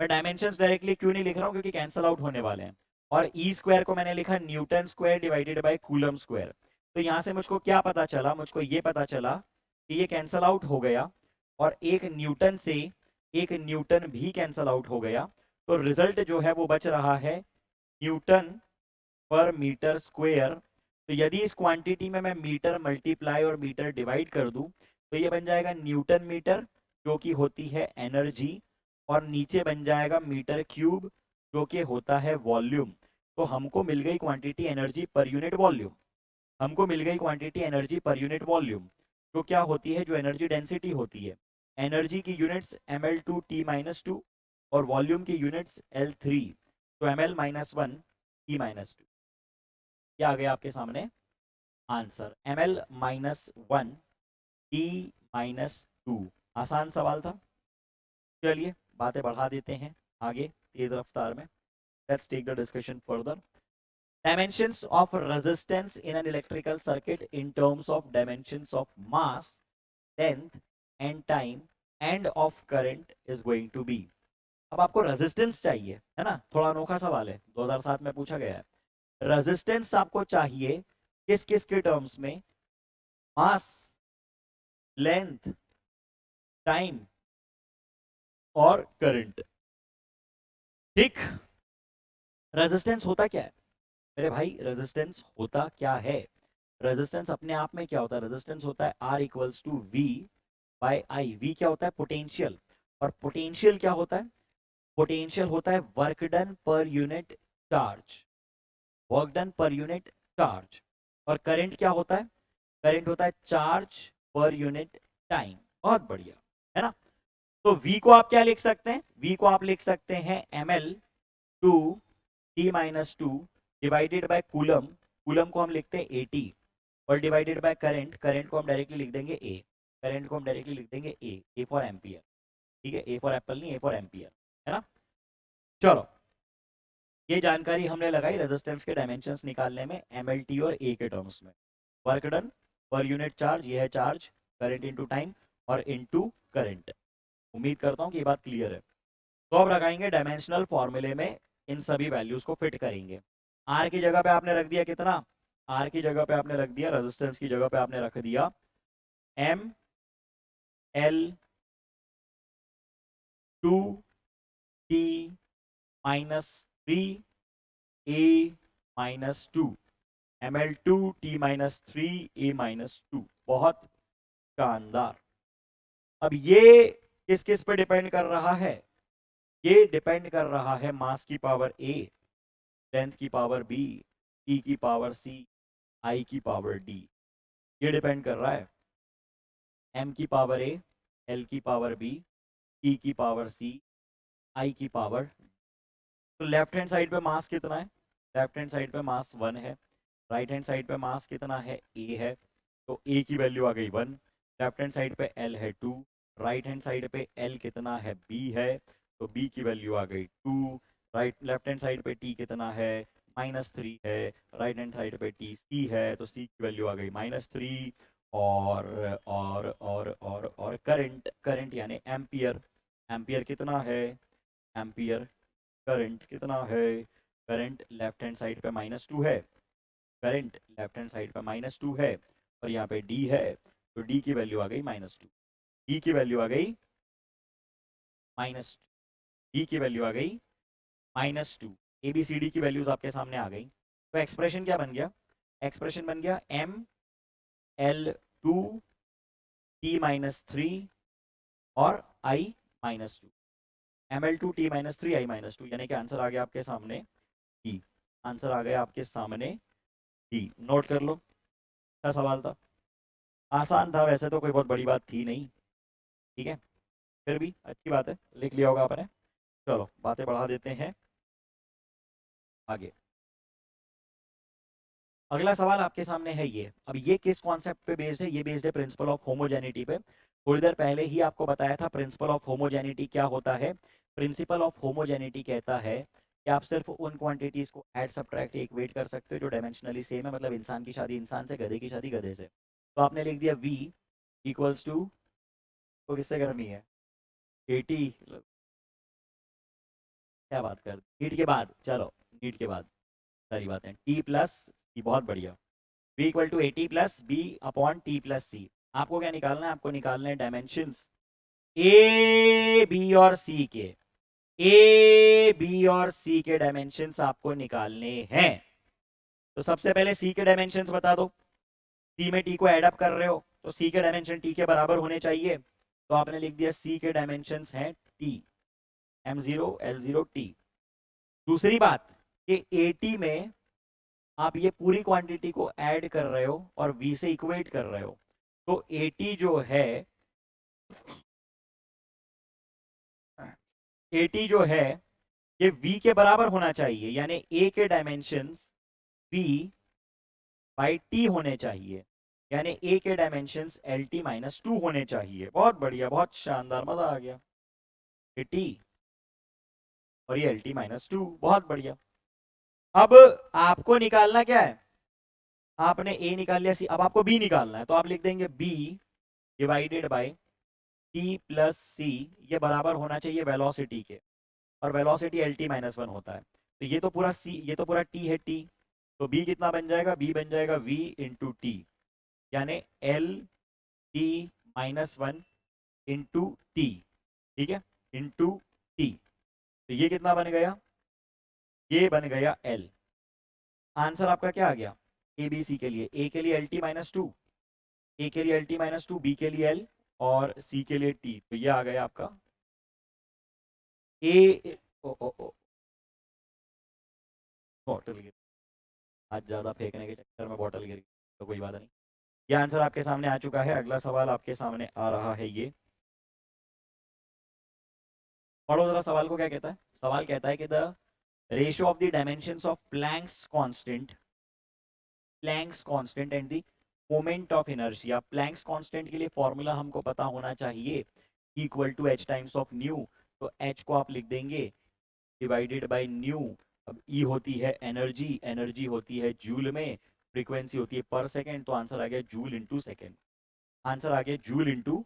मैं डायमेंशंस डायरेक्टली क्यों नहीं लिख रहा हूँ, क्योंकि कैंसल आउट होने वाले हैं। और ई स्क्वायर को मैंने लिखा Newton square divided by coulomb square. तो यहाँ से मुझको क्या पता चला, मुझको ये पता चला कि ये कैंसल आउट हो गया, और एक न्यूटन से एक न्यूटन भी कैंसल आउट हो गया। तो रिजल्ट जो है वो बच रहा है न्यूटन पर मीटर स्क्वायर। तो यदि इस क्वांटिटी में मैं मीटर मल्टीप्लाई और मीटर डिवाइड कर दूं तो ये बन जाएगा न्यूटन मीटर, जो कि होती है एनर्जी, और नीचे बन जाएगा मीटर क्यूब, जो कि होता है वॉल्यूम। तो हमको मिल गई quantity energy per unit volume, हमको मिल गई quantity energy per unit volume, जो क्या होती है, जो एनर्जी डेंसिटी होती है। एनर्जी की यूनिट्स ml/T-2 और वॉल्यूम की यूनिट्स L3, तो ml-1 T-2। क्या आ गया आपके सामने आंसर, ml-1 T-2। आसान सवाल था। चलिए बातें बढ़ा देते हैं आगे तेज रफ्तार में। Let's take the discussion further. Dimensions of resistance in an electrical circuit in terms of dimensions of mass, length and time and of current is going to be। अब आपको रेजिस्टेंस चाहिए, है ना, थोड़ा अनोखा सवाल है, 2007 में पूछा गया है। रेजिस्टेंस आपको चाहिए किस किस के टर्म्स में, मास, लेंथ, टाइम और करंट। ठीक, रेजिस्टेंस होता क्या है मेरे भाई? रेजिस्टेंस होता क्या है? रेजिस्टेंस अपने आप में क्या होता है? रेजिस्टेंस होता है R equals to V by I. V क्या होता है? पोटेंशियल। और पोटेंशियल क्या होता है? पोटेंशियल होता है work done per unit charge. Work done per unit charge. और करंट क्या होता है? करंट होता है चार्ज पर यूनिट टाइम। बहुत बढ़िया, है ना? तो V को आप क्या लिख सकते हैं? V को आप लिख सकते हैं ml two t minus two divided by coulomb. Coulomb को हम लिखते हैं 80 और डिवाइडेड बाय करंट। करंट को हम डायरेक्टली लिख देंगे A। करंट को हम डायरेक्टली लिख देंगे A फॉर एम्पियर। ठीक है, A फॉर एप्पल नहीं, A फॉर एम्पियर, है ना? चलो, ये जानकारी हमने लगाई रेजिस्टेंस के डायमेंशंस निकालने में MLT और A के टर्म्स में। Work done per unit charge, ये है चार्ज, करंट इनटू टाइम और इनटू करंट। उम्मीद करता हूँ कि ये बात क्लियर है। तो अब लगाएंगे डायमेंशनल फॉर्मूले में, इन सभी वैल्यूज को फिट करेंगे। आर की जगह पे आपने रख दिया कितना? आर की जगह पे आपने रख दिया, रेजिस्टेंस की जगह पे आपने रख दिया M L two T minus three A minus two. ML2 T minus three A minus two. बहुत शानदार। अब ये किस किस पे डिपेंड कर रहा है? ये डिपेंड कर रहा है मास की पावर A, लेंथ की पावर B, E की पावर C, I की पावर D। ये डिपेंड कर रहा है M की पावर A, L की पावर B, E की पावर C, I की पावर। तो लेफ्ट हैंड साइड पे मास कितना है? लेफ्ट हैंड साइड पे मास 1 है। राइट हैंड साइड पे मास कितना है? A है। तो A की वैल्यू आ गई 1। लेफ्ट हैंड साइड पे L है 2। राइट हैंड साइड पे L कितना है? B है। तो B की वैल्यू आ गई 2। राइट लेफ्ट हैंड साइड पे T कितना है? -3 है। राइट हैंड साइड पे T C है, तो C की वैल्यू आ गई -3। और और करंट, करंट यानी एम्पियर। एम्पियर कितना है? एम्पियर करंट कितना है? करंट लेफ्ट हैंड साइड पे -2 है। करंट लेफ्ट हैंड साइड पे -2 है और यहाँ पे D है, तो D की वैल्यू आ गई -2। D की वैल्यू आ गई माइनस D की वैल्यू आ गई -2। ABCD की वैल्यूज आपके सामने आ गई। तो एक्सप्रेशन क्या बन गया? एक्सप्रेशन बन गया ML2 T-3 और I-2। ML2 T-3 I-2, यानी कि आंसर आ गया आपके सामने D। आंसर आ गया आपके सामने D। नोट कर लो, क्या सवाल था? आसान था वैसे, तो कोई बहुत बड़ी बात थी नहीं। ठीक है, फिर भी अच्छी बात है, लिख लिया होगा आपने। चलो बातें बढ़ा देते हैं आगे। अगला सवाल आपके सामने है ये। अब ये किस कॉन्सेप्ट पे बेस्ड है? ये बेस्ड है प्रिंसिपल ऑफ होमोजेनिटी पे। थोड़ी देर पहले ही आपको बताया था प्रिंसिपल ऑफ होमोजेनिटी क्या होता है। प्रिंसिपल ऑफ होमोजेनिटी कहता है कि आप सिर्फ उन क्वांटिटीज को ऐड सब्ट्रैक्ट एक वेट कर सकते हो जो डायमेंशनली सेम है। मतलब इंसान की शादी इंसान से, गधे की शादी गधे से। तो आपने लिख दिया V इक्वल्स टू, तो किससे करनी है? 80। क्या बात कर, नीट के बाद? चलो नीट के बाद सारी बातें T प्लस C। बहुत बढ़िया। V equal to 80 plus B upon T plus C। आपको क्या निकालना है? आपको निकालना है डायमेंशंस A B और C के। A B और C के डायमेंशंस आपको निकालने हैं। तो सबसे पहले C के डायमेंशंस बता दो। C में T को ऐड अप कर रहे हो तो C के डायमेंशन T के बराबर होने चाहिए। तो आपने लिख दिया C के डायमेंशंस हैं T, M0 L0 T। दूसरी बात कि 80 में आप ये पूरी क्वांटिटी को ऐड कर रहे हो और V से इक्वेट कर रहे हो। तो 80 जो है, 80 जो है ये V के बराबर होना चाहिए, यानी A के डायमेंशंस V बाई T होने चाहिए, यानी A के डायमेंशंस LT-2 होने चाहिए। बहुत बढ़िया, बहुत शानदार, मजा आ गया। ये T और ये LT-2, बहुत बढ़िया। अब आपको निकालना क्या है? आपने A निकाल लिया, C, अब आपको B निकालना है। तो आप लिख देंगे B divided by T plus C। ये बराबर होना चाहिए वेलोसिटी के, और वेलोसिटी LT-1 होता है। तो ये तो पूरा C, ये तो पूरा T है T। तो B कितना बन जाएगा? B बन जाएगा V इंटू टी, यानी LT-1 इंटू टी। ठीक है, इंटू टी। तो ये कितना बन गया? ये बन गया एल। आंसर आपका क्या आ गया, ए बी सी के लिए, ए के लिए L T minus two, A के लिए L T minus two, B के लिए एल और सी के लिए टी। तो ये आ गया आपका ए। ओ ओ ओ बॉटल गिर, आज ज्यादा फेंकने के चक्कर में बॉटल गिर गई, तो कोई बात नहीं। ये आंसर आपके सामने आ चुका है। अगला सवाल आपके सामने आ रहा है, ये पढ़ो जरा सवाल को क्या कहता है। सवाल कहता है कि the ratio of the dimensions of Planck's constant and the moment of inertia. Planck's constant के लिए फॉर्मूला हमको पता होना चाहिए, equal to h times of nu. तो एच को आप लिख देंगे डिवाइडेड बाय न्यू। अब ई होती है एनर्जी, एनर्जी होती है जूल में, फ्रीक्वेंसी होती है पर सेकेंड, तो आंसर आ गया जूल इंटू सेकेंड। आंसर आ गया जूल इंटू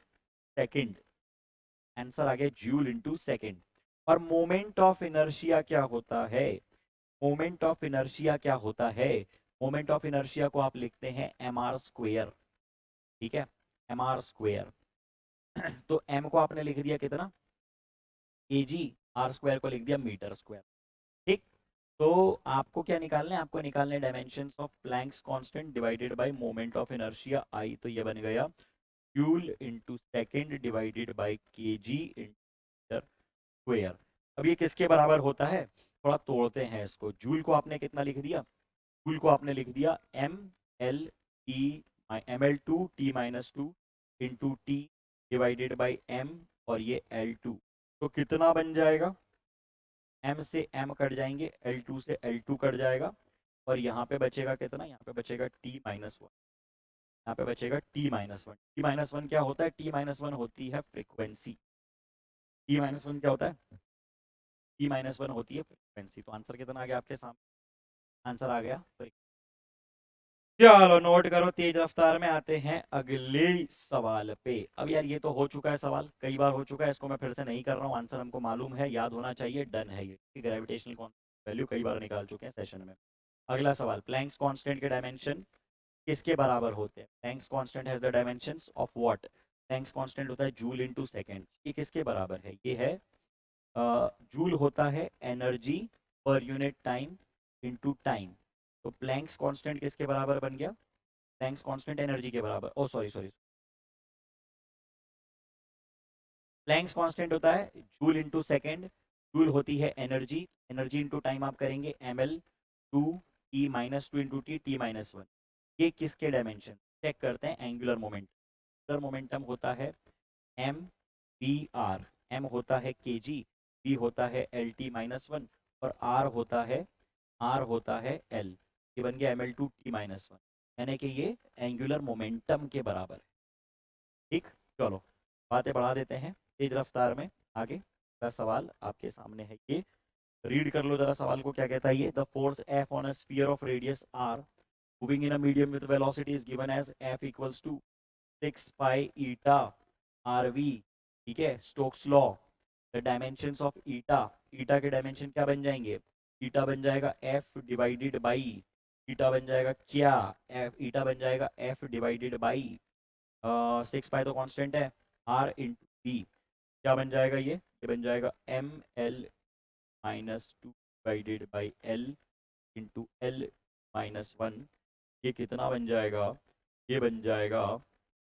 सेकेंड। आंसर आ गया जूल इंटू सेकेंड। और मोमेंट ऑफ इनर्शिया क्या होता है, मोमेंट ऑफ इनर्शिया क्या होता है, मोमेंट ऑफ इनर्शिया को आप लिखते हैं एम आर स्क्वेयर। ठीक है, एम आर स्क्वेयर। तो एम को आपने लिख दिया कितना, के जी, आर स्क्वायर को लिख दिया मीटर स्क्वायर। ठीक, तो आपको क्या निकालना है, आपको निकालने dimensions of Planck's constant divided by moment of inertia I. तो ये बन गया joule into second divided by के जी इंटर स्क्वेयर। अब ये किसके बराबर होता है, थोड़ा तोड़ते हैं इसको। जूल को आपने कितना लिख दिया, जूल को आपने लिख दिया M L T, M L two T minus two into T divided by M, और ये एल टू। तो कितना बन जाएगा, एम से एम कट जाएंगे, एल टू से एल टू कट जाएगा, और यहाँ पे बचेगा कितना, यहाँ पे बचेगा टी माइनस वन। यहाँ पे बचेगा T minus one. T minus one क्या होता है, टी माइनस वन होती है फ्रिक्वेंसी। टी माइनस वन क्या होता है, टी माइनस वन होती है फ्रिक्वेंसी। तो आंसर कितना आ गया आपके सामने, आंसर आ गया। चलो नोट करो, तेज रफ्तार में आते हैं अगले सवाल पे। अब यार ये तो हो चुका है सवाल, कई बार हो चुका है, इसको मैं फिर से नहीं कर रहा हूँ। आंसर हमको मालूम है, याद होना चाहिए, डन है ये। ग्रेविटेशनल वैल्यू कई बार निकाल चुके हैं सेशन में। अगला सवाल, प्लैंक्स कांस्टेंट के डायमेंशन किसके बराबर होते हैं। Planck's constant has the dimensions of what, Planck's constant होता है जूल इनटू सेकंड। ये किसके बराबर है, ये है जूल होता है energy per unit time into time. तो प्लैंक्स कांस्टेंट किसके बराबर बन गया, प्लैंक्स कांस्टेंट एनर्जी के बराबर, ओ सॉरी सॉरी, प्लैंक्स कांस्टेंट होता है जूल इनटू सेकंड, जूल होती है एनर्जी, एनर्जी इनटू टाइम आप करेंगे M L two T minus two into T T minus one. ये किसके डायमेंशन, चेक करते हैं। एंगुलर मोमेंट, एंगुलर मोमेंटम होता है एम बी आर, एम होता है के जी, बी होता है एल टी माइनस वन, और आर होता है एल। ये बन गया M L two T minus one, यानी कि ये एंगुलर मोमेंटम के बराबर है। ठीक, चलो बातें बढ़ा देते हैं तेज रफ्तार में आगे। का सवाल आपके सामने है, ये रीड कर लो जरा सवाल को क्या कहता है ये। The force F on a sphere of radius R moving in a medium with velocity is given as F equals to 6 pi eta R V. ठीक है, Stokes law. The dimensions of eta, eta के dimension क्या बन जाएंगे, ईटा बन जाएगा F divided by, ईटा बन जाएगा क्या, एफ ईटा बन जाएगा एफ डिवाइडेड बाई 6 पाई तो कांस्टेंट है, आर इंटू बी। क्या बन जाएगा ये बन जाएगा M L minus two divided by L into L minus one. ये कितना बन जाएगा, ये बन जाएगा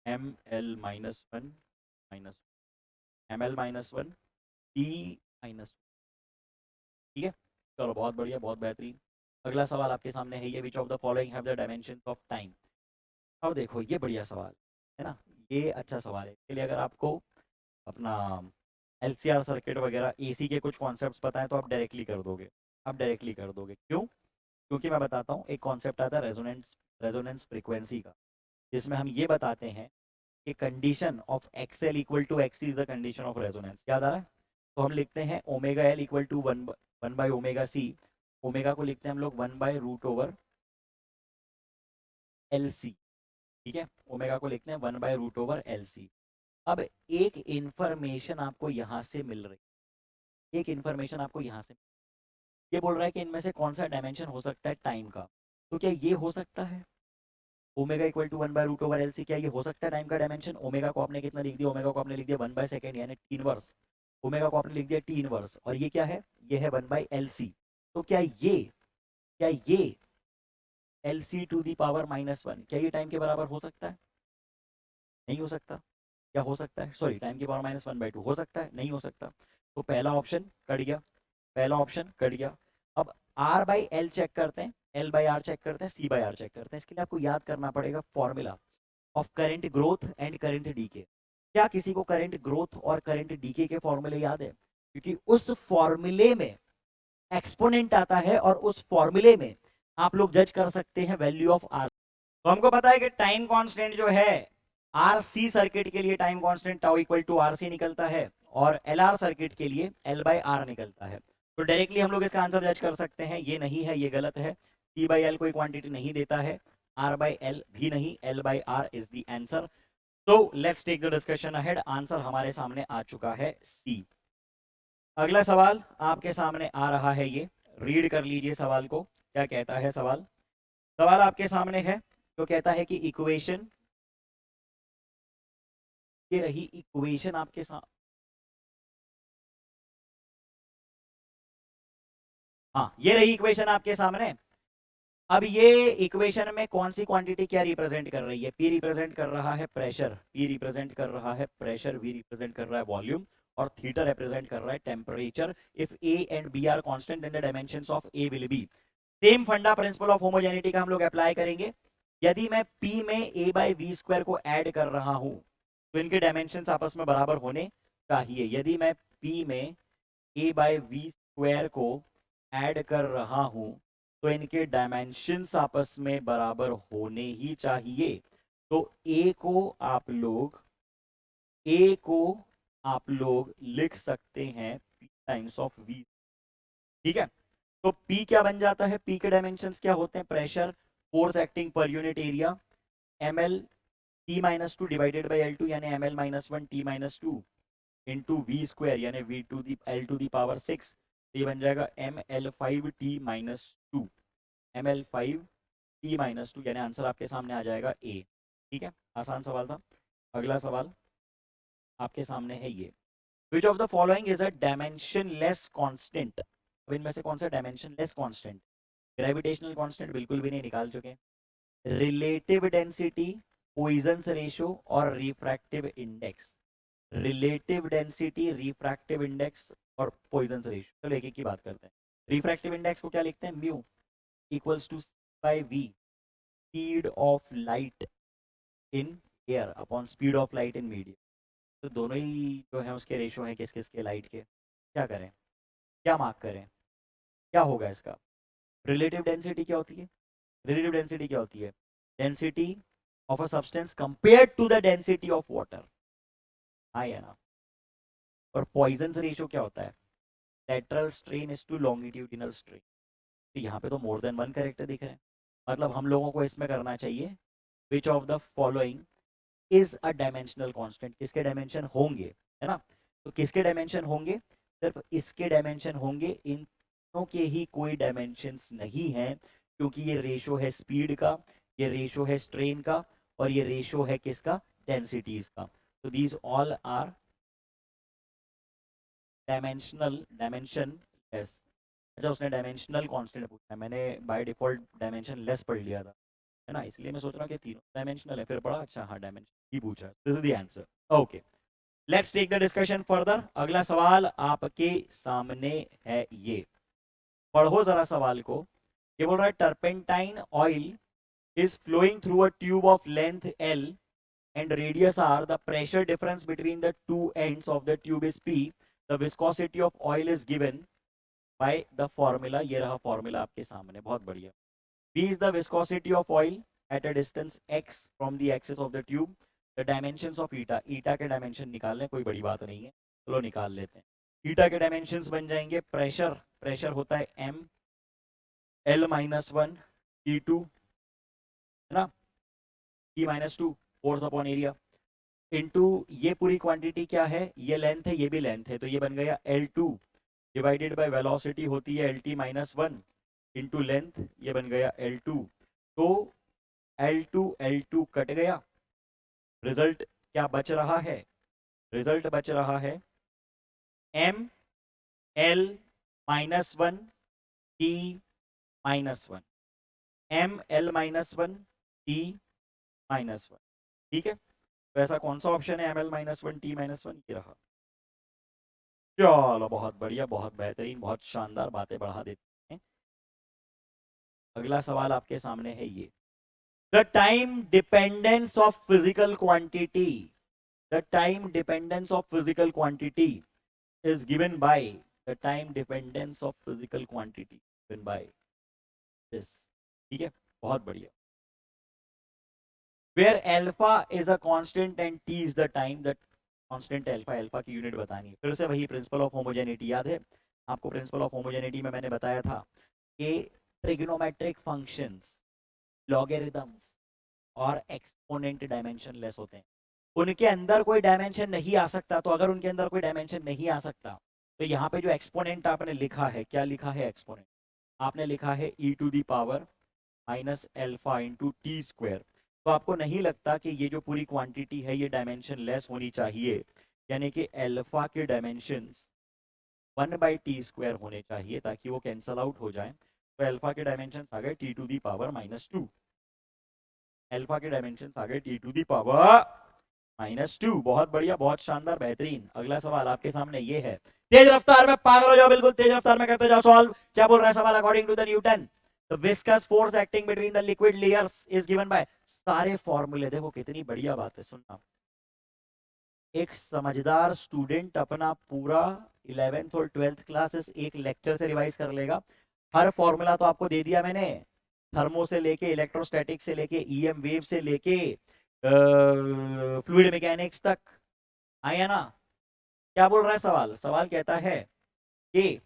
M L minus one minus M L minus one T minus. ठीक है, चलो बहुत बढ़िया, बहुत बेहतरीन। अगला सवाल आपके सामने है ये, which of the following have the dimension of time. अब देखो ये बढ़िया सवाल है ना, ये अच्छा सवाल है। इसके लिए अगर आपको अपना एलसीआर सर्किट वगैरह एसी के कुछ कॉन्सेप्ट्स पता है तो आप डायरेक्टली कर दोगे, आप डायरेक्टली कर दोगे। क्यों, क्योंकि मैं बताता हूँ, एक कॉन्सेप्ट आता है रेजोनेंस फ्रीक्वेंसी का, जिसमें हम ये बताते हैं कि condition of XL equal to XC is the condition of resonance. याद आ रहा है, तो हम लिखते हैं omega L equal to one by omega C. Omega को लिखते हैं हम लोग 1/√ओवर एल सी। ठीक है, ओमेगा को लिखते हैं 1/√ओवर एल सी। अब एक इंफॉर्मेशन आपको यहां से मिल रही, एक इंफॉर्मेशन आपको यहां से, ये बोल रहा है कि इनमें से कौन सा डायमेंशन हो सकता है टाइम का। तो क्या ये हो सकता है ओमेगा इक्वल टू 1/√ओवर एल सी, क्या ये हो सकता है टाइम का डायमेंशन। ओमेगा को आपने कितना लिख दिया, ओमेगा को आपने लिख दिया 1/2 यानी 3 वर्ष, ओमेगा को आपने लिख दिया 3 वर्ष, और ये क्या है, ये है 1/एल सी। तो क्या ये LC टू दी पावर -1 क्या ये टाइम के बराबर हो सकता है? नहीं हो सकता। क्या हो सकता है? सॉरी, टाइम की पावर -1/2 हो सकता है? नहीं हो सकता। तो पहला ऑप्शन कट गया, पहला ऑप्शन कट गया। अब R/L चेक करते हैं, L/R चेक करते हैं, C/R चेक करते हैं। इसके लिए आपको याद करना पड़ेगा formula of current growth and current decay. क्या किसी को करंट ग्रोथ और करंट डीके के फॉर्मूले याद है? क्योंकि उस फॉर्मूले में एक्सपोनेंट आता है और उस फॉर्मूले में आप लोग जज कर सकते हैं वैल्यू ऑफ आर। तो हमको पता है कि टाइम कांस्टेंट जो है आरसी सर्किट के लिए time constant tau equal to RC निकलता है और एलआर सर्किट के लिए L/R निकलता है। तो डायरेक्टली हम लोग इसका आंसर जज कर सकते हैं, ये नहीं है, ये गलत है। T/L कोई क्वांटिटी नहीं देता है, R/L भी नहीं, L/R इज द आंसर। तो let's take the discussion ahead. Answer हमारे सामने आ चुका है सी। अगला सवाल आपके सामने आ रहा है, ये रीड कर लीजिए सवाल को। क्या कहता है सवाल? सवाल आपके सामने है, तो कहता है कि इक्वेशन, ये रही इक्वेशन आपके सामने। हाँ, ये रही इक्वेशन आपके सामने। अब ये इक्वेशन में कौन सी क्वांटिटी क्या रिप्रेजेंट कर रही है? P रिप्रेजेंट कर रहा है प्रेशर, P रिप्रेजेंट कर रहा है प्रेशर, V रिप्रेजेंट कर रहा है वॉल्यूम और थीटा रिप्रेजेंट कर रहा है temperature. If A and B are constant then the dimensions of A will be. Same funda principle of homogeneity का हम लोग अप्लाई करेंगे। यदि मैं P में A/V² को ऐड कर रहा हूं तो इनके डायमेंशंस आपस में बराबर होने चाहिए। यदि मैं P में A/V² को ऐड कर रहा हूं तो इनके डायमेंशंस आपस में बराबर होने ही चाहिए। तो ए को आप लोग लिख सकते हैं P टाइम्स ऑफ V। ठीक है, तो P क्या बन जाता है? P के डायमेंशंस क्या होते हैं? Pressure, force acting per unit area, ml T-2 divided by L2 यानी ml-1 T-2 इंटू V² यानी V⁴ ये बन जाएगा ml5T-2, ml5T-2 यानी आंसर आपके सामने आ जाएगा A। ठीक है, आसान सवाल था। अगला सवाल आपके सामने है ये, which of the following is a dimensionless constant? अब इनमें से कौन सा डायमेंशनलेस कांस्टेंट? ग्रेविटेशनल कांस्टेंट बिल्कुल भी नहीं, निकाल चुके हैं। रिलेटिव डेंसिटी, पॉइजन्स रेशियो और refractive index. Relative density, refractive index और पॉइजन्स रेशियो। चलो एक एक की बात करते हैं। रिफ्रैक्टिव इंडेक्स को क्या लिखते हैं? Mu equals to C/V, speed of light in air upon speed of light in medium. तो दोनों ही जो है उसके रेशियो हैं किस किस के? लाइट के। क्या करें, क्या मार्क करें, क्या होगा इसका? रिलेटिव डेंसिटी क्या होती है? रिलेटिव डेंसिटी क्या होती है? Density of a substance compared to the density of water. हाँ या ना? और पॉइजन्स रेशियो क्या होता है? Lateral strain is to longitudinal strain. तो यहाँ पे तो मोर देन वन करेक्टर दिख रहे हैं, मतलब हम लोगों को इसमें करना चाहिए which of the following is a dimensional constant. किसके डायमेंशन होंगे, है ना? तो किसके डायमेंशन होंगे? सिर्फ इसके डायमेंशन होंगे। इन दोनों के ही कोई डायमेंशंस नहीं है, क्योंकि ये रेशो है स्पीड का, ये रेशो है स्ट्रेन का और ये रेशो है किसका? डेंसिटीज का। तो these all are dimensionless. अच्छा, उसने डायमेंशनल कांस्टेंट पूछा है, मैंने बाय डिफॉल्ट डायमेंशन लेस पढ़ लिया था, है ना? इसलिए मैं सोच रहा हूँ कि तीनों डायमेंशनल है, फिर पढ़ा अच्छा हाँ डायमेंशन ही पूछा। This is the answer. Okay, let's take the discussion further. अगला सवाल आपके सामने है, ये पढ़ो जरा सवाल को। ये बोल रहा है turpentine oil is flowing through a tube of length L and radius r. The pressure difference between the two ends of the tube is P. The viscosity of oil is given by the formula. ये रहा formula आपके सामने, बहुत बढ़िया। V is the viscosity of oil at a distance x from the axis of the tube. The dimensions of eta. eta के dimension निकाल लें, कोई बड़ी बात नहीं है, चलो निकाल लेते हैं। eta के dimensions बन जाएंगे, प्रेशर होता है m L-1 T2, है ना? T-2 force upon area into ये पूरी क्वांटिटी क्या है? ये लेंथ है, ये भी लेंथ है, तो ये बन गया L2 डिवाइडेड बाय वेलोसिटी होती है LT-1 इनटू लेंथ, ये बन गया L2। तो L2 कट गया, रिजल्ट क्या बच रहा है? रिजल्ट बच रहा है M L-1 T minus one, M L minus one, T minus one. ठीक है, तो ऐसा कौन सा ऑप्शन है M L minus one T minus one? ये रहा। चलो बहुत बढ़िया, बहुत बेहतरीन, बहुत शानदार, बातें बढ़ा देते हैं। अगला सवाल आपके सामने है ये, the time dependence of physical quantity, the time dependence of physical quantity is given by, the time dependence of physical quantity given by this। ठीक है, बहुत बढ़िया। where alpha is a constant and t is the time, that constant alpha, alpha की unit बतानी है। फिर से वही प्रिंसिपल ऑफ होमोजेनिटी याद है आपको? प्रिंसिपल ऑफ होमोजेनिटी में मैंने बताया था कि ट्रिग्नोमेट्रिक फंक्शंस, लॉगरिथम्स और एक्सपोनेंट डायमेंशन लेस होते हैं, उनके अंदर कोई डायमेंशन नहीं आ सकता। तो अगर उनके अंदर कोई डायमेंशन नहीं आ सकता, तो यहाँ पे जो एक्सपोनेंट आपने लिखा है, क्या लिखा है एक्सपोनेंट? आपने लिखा है e to the power minus alpha into T square. तो आपको नहीं लगता कि ये जो पूरी क्वांटिटी है ये डायमेंशन लेस होनी चाहिए, यानी कि एल्फा के डायमेंशंस 1/t² होने चाहिए ताकि वो कैंसल आउट हो जाए। तो एल्फा के डायमेंशंस आ गए T to the power -2, alpha के डायमेंशंस आ गए टी टू दी पावर -2। बहुत बढ़िया, बहुत शानदार, बेहतरीन। अगला सवाल आपके सामने ये है, तेज रफ्तार में पागल हो जाओ, बिल्कुल तेज रफ्तार में करते जाओ सॉल्व। क्या बोल रहा है सवाल? According to the Newton the viscous force acting between the liquid layers is given by, सारे फॉर्मूले देखो, कितनी बढ़िया बात है, सुनना। एक समझदार स्टूडेंट अपना पूरा 11th और 12th क्लासेस एक लेक्चर से रिवाइज कर लेगा। हर फॉर्मूला तो आपको दे दिया मैंने, थर्मो से लेके इलेक्ट्रोस्टैटिक से लेके ईएम वेव से लेके फ्लूइड मैकेनिक्स तक आया ना? क्या बोल रहा है सवाल? सवाल कहता है कि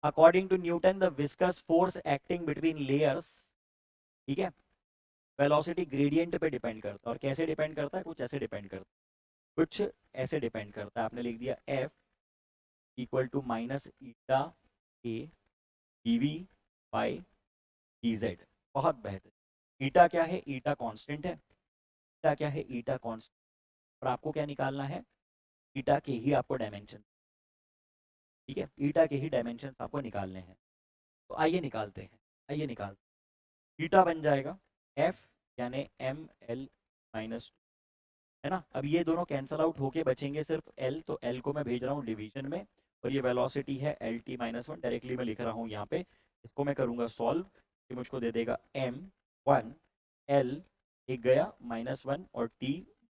according to Newton the viscous force acting between layers, ठीक है, वेलोसिटी ग्रेडियंट पे डिपेंड करता है। और कैसे डिपेंड करता है? कुछ ऐसे डिपेंड करता है, कुछ ऐसे डिपेंड करता है। आपने लिख दिया F equal to minus eta A dv by dz। बहुत बेहतर। ईटा क्या है? ईटा कांस्टेंट है। ईटा क्या है? ईटा कांस्टेंट। और आपको क्या निकालना है? ईटा के ही आपको डायमेंशन, ठीक है, ईटा के ही डायमेंशन आपको निकालने हैं। तो आइए निकालते हैं, आइए निकालते हैं। ईटा बन जाएगा F यानी ml माइनस, है ना? अब ये दोनों कैंसल आउट होके बचेंगे सिर्फ L, तो L को मैं भेज रहा हूँ डिवीजन में, और ये वेलोसिटी है LT -1, डायरेक्टली मैं लिख रहा हूँ यहाँ पे। इसको मैं करूँगा सॉल्व, ये मुझको दे देगा m1 L, एक गया -1 और T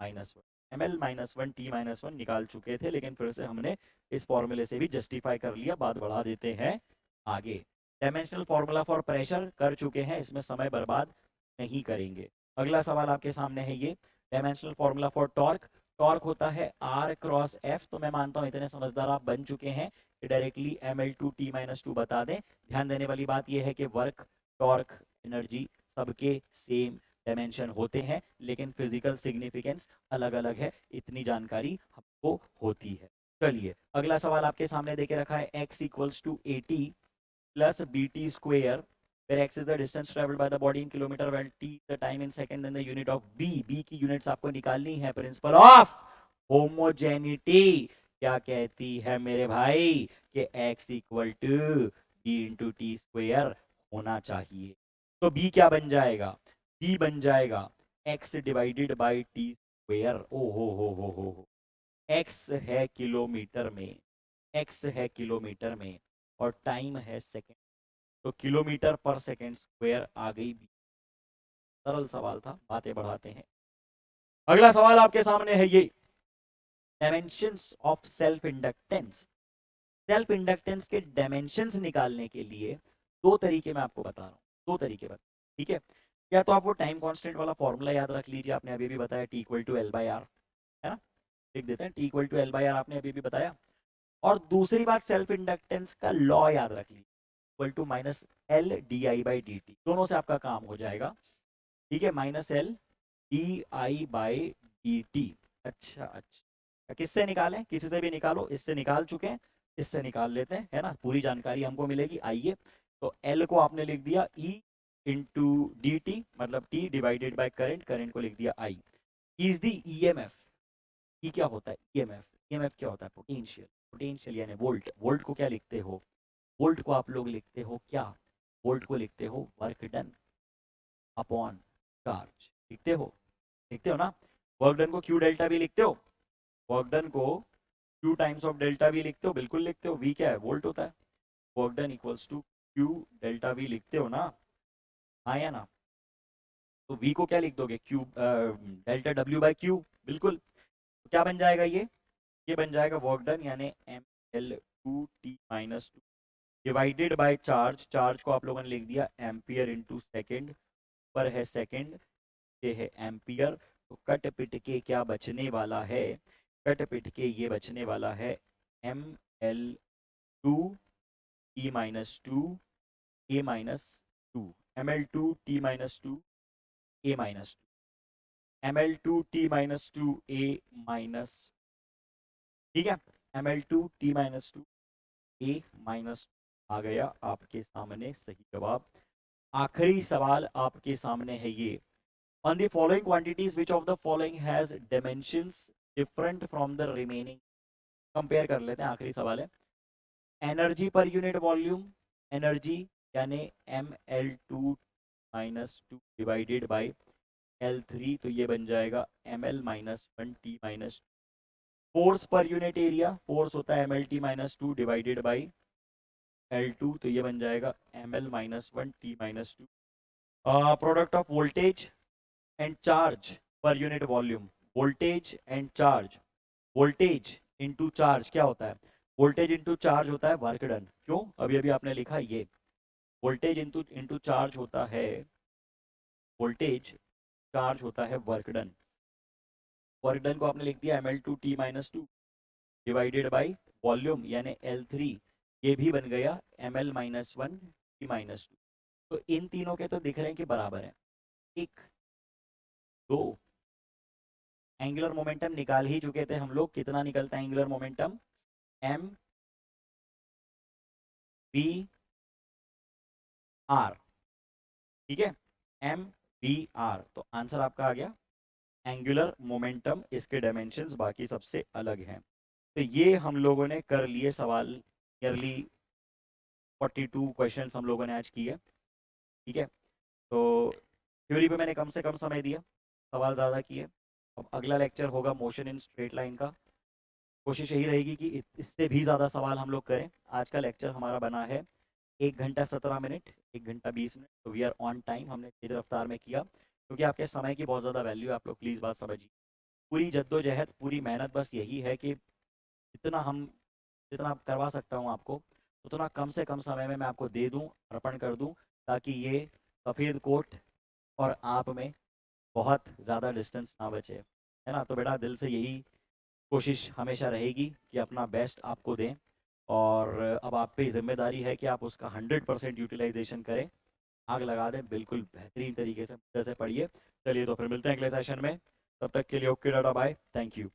-1, ml -1 T -1 निकाल चुके थे, लेकिन फिर से हमने इस फॉर्मूले से भी जस्टिफाई कर लिया। बात बढ़ा देते हैं आगे। डायमेंशनल फॉर्मूला फॉर प्रेशर कर चुके हैं, इसमें समय बर्बाद नहीं करेंगे। अगला सवाल आपके सामने है ये, dimensional formula for torque. Torque होता है R क्रॉस F। तो मैं मानता हूं इतने समझदार आप बन चुके हैं कि डायरेक्टली ml/t -2 बता दें। ध्यान देने वाली बात यह है कि वर्क, टॉर्क, एनर्जी सबके सेम डायमेंशन होते हैं, लेकिन फिजिकल सिग्निफिकेंस अलग अलग है, इतनी जानकारी हमको होती है। चलिए अगला सवाल आपके सामने देके रखा है, x equals to 80 plus bt square, where x is the distance traveled by the body in kilometer, while t the time in second, then the unit of b। b की यूनिट्स आपको निकालनी है। प्रिंसिपल ऑफ होमोजेनिटी क्या कहती है मेरे भाई? कि x equal to b into T square होना चाहिए। तो b क्या बन जाएगा? b बन जाएगा x divided by T square. ओ हो, x है किलोमीटर में, x है किलोमीटर में, और टाइम है सेकेंड, तो किलोमीटर पर सेकेंड स्क्वायर आ गई। सरल सवाल था, बातें बढ़ाते हैं। अगला सवाल आपके सामने है ये, dimensions of self inductance. Self inductance के डायमेंशंस निकालने के लिए दो तरीके मैं आपको बता रहा हूँ, दो तरीके बता, ठीक है? या तो आप वो टाइम कांस्टेंट वाला फॉर्मूला याद रख लीजिए, आपने अभी भी बताया T इक्वल टू L/R, है ना? लिख देते हैं T इक्वल टू L/R, आपने अभी भी बताया। और दूसरी बात, सेल्फ इंडक्टेंस का लॉ याद रख लीजिए, इक्वल टू माइनस L/di/dt। दोनों से आपका काम हो जाएगा, ठीक है? -L/di/dt। अच्छा अच्छा, किससे निकालें? किसी से भी निकालो, इससे निकाल चुके हैं, इससे निकाल लेते हैं, है ना? पूरी जानकारी हमको मिलेगी। आइए, तो L को आपने लिख दिया E इंटू dt, मतलब T divided by current, current को लिख दिया I। Is the EMF। E क्या होता है? EMF। EMF क्या होता है? पोटेंशियल। पोटेंशियल यानी वोल्ट। वोल्ट को क्या लिखते हो? वोल्ट को आप लोग लिखते हो क्या? वोल्ट को लिखते हो वर्क डन अपॉन चार्ज, लिखते हो ना? वर्क डन को क्यू डेल्टा भी लिखते हो, वर्क डन को क्यू टाइम्स ऑफ डेल्टा भी लिखते हो, बिल्कुल लिखते हो। वी क्या है? वोल्ट होता है। Work done equals to Q delta V लिखते हो ना? हाँ या ना? तो वी को क्या लिख दोगे? Q delta W by Q, बिल्कुल। तो क्या बन जाएगा ये बन जाएगा वर्क डन यानी M L two T minus two divided by charge. Charge को आप लोगों ने लिख दिया एम्पियर इंटू सेकेंड, पर है सेकेंड, ये है एम्पियर। तो कट पिट के क्या बचने वाला है? कट पिट के ये बचने वाला है M L two T minus two A minus two, M L two T minus two A minus two, M L two T minus two A minus, ठीक है, M L two T minus two A minus आ गया आपके सामने सही जवाब। आखिरी सवाल आपके सामने है ये, on the following quantities which of the following has dimensions different from the remaining? Compare कर लेते हैं, आखिरी सवाल है। Energy per unit volume, energy यानी M L two minus two divided by L three, तो ये बन जाएगा M L minus one T minus. Force per unit area, force होता है M L T minus two divided by L two, तो ये बन जाएगा M L minus one T minus two. Product of voltage and charge per unit volume, voltage and charge, voltage into charge क्या होता है? Voltage into charge होता है work done. क्यों? अभी अभी आपने लिखा ये वोल्टेज इनटू इनटू चार्ज होता है, वोल्टेज चार्ज होता है वर्क डन। वर्क डन को आपने लिख दिया M L two T minus two divided by volume यानी एल थ्री, ये भी बन गया M L minus one T minus two. तो इन तीनों के तो दिख रहे हैं कि बराबर है। एक, दो, एंगुलर मोमेंटम निकाल ही चुके थे हम लोग, कितना निकलता है angular momentum? M v R, ठीक है, एम बी आर। तो आंसर आपका आ गया एंगुलर मोमेंटम, इसके डायमेंशंस बाकी सबसे अलग हैं। तो ये हम लोगों ने कर लिए सवाल, नियरली 42 क्वेश्चंस हम लोगों ने आज किए, ठीक है। तो थ्योरी पे मैंने कम से कम समय दिया, सवाल ज़्यादा किए। अब अगला लेक्चर होगा मोशन इन स्ट्रेट लाइन का, कोशिश यही रहेगी कि इससे भी ज़्यादा सवाल हम लोग करें। आज का लेक्चर हमारा बना है 1 घंटा 17 मिनट, 1 घंटा 20 मिनट, तो वी आर ऑन टाइम। हमने तेज रफ्तार में किया क्योंकि आपके समय की बहुत ज़्यादा वैल्यू है, आप लोग प्लीज़ बात समझिए। पूरी जद्दोजहद, पूरी मेहनत बस यही है कि जितना करवा सकता हूँ आपको, उतना कम से कम समय में मैं आपको दे दूँ, अर्पण कर दूँ, ताकि ये सफ़ेद कोट और आप में बहुत ज़्यादा डिस्टेंस ना बचे, है ना? तो बेटा दिल से यही कोशिश हमेशा रहेगी कि अपना बेस्ट आपको दें, और अब आप पे जिम्मेदारी है कि आप उसका 100% यूटिलाइजेशन करें, आग लगा दें, बिल्कुल बेहतरीन तरीके से, जैसे पढ़िए। चलिए तो फिर मिलते हैं अगले सेशन में, तब तक के लिए okay, tata, bye, thank you.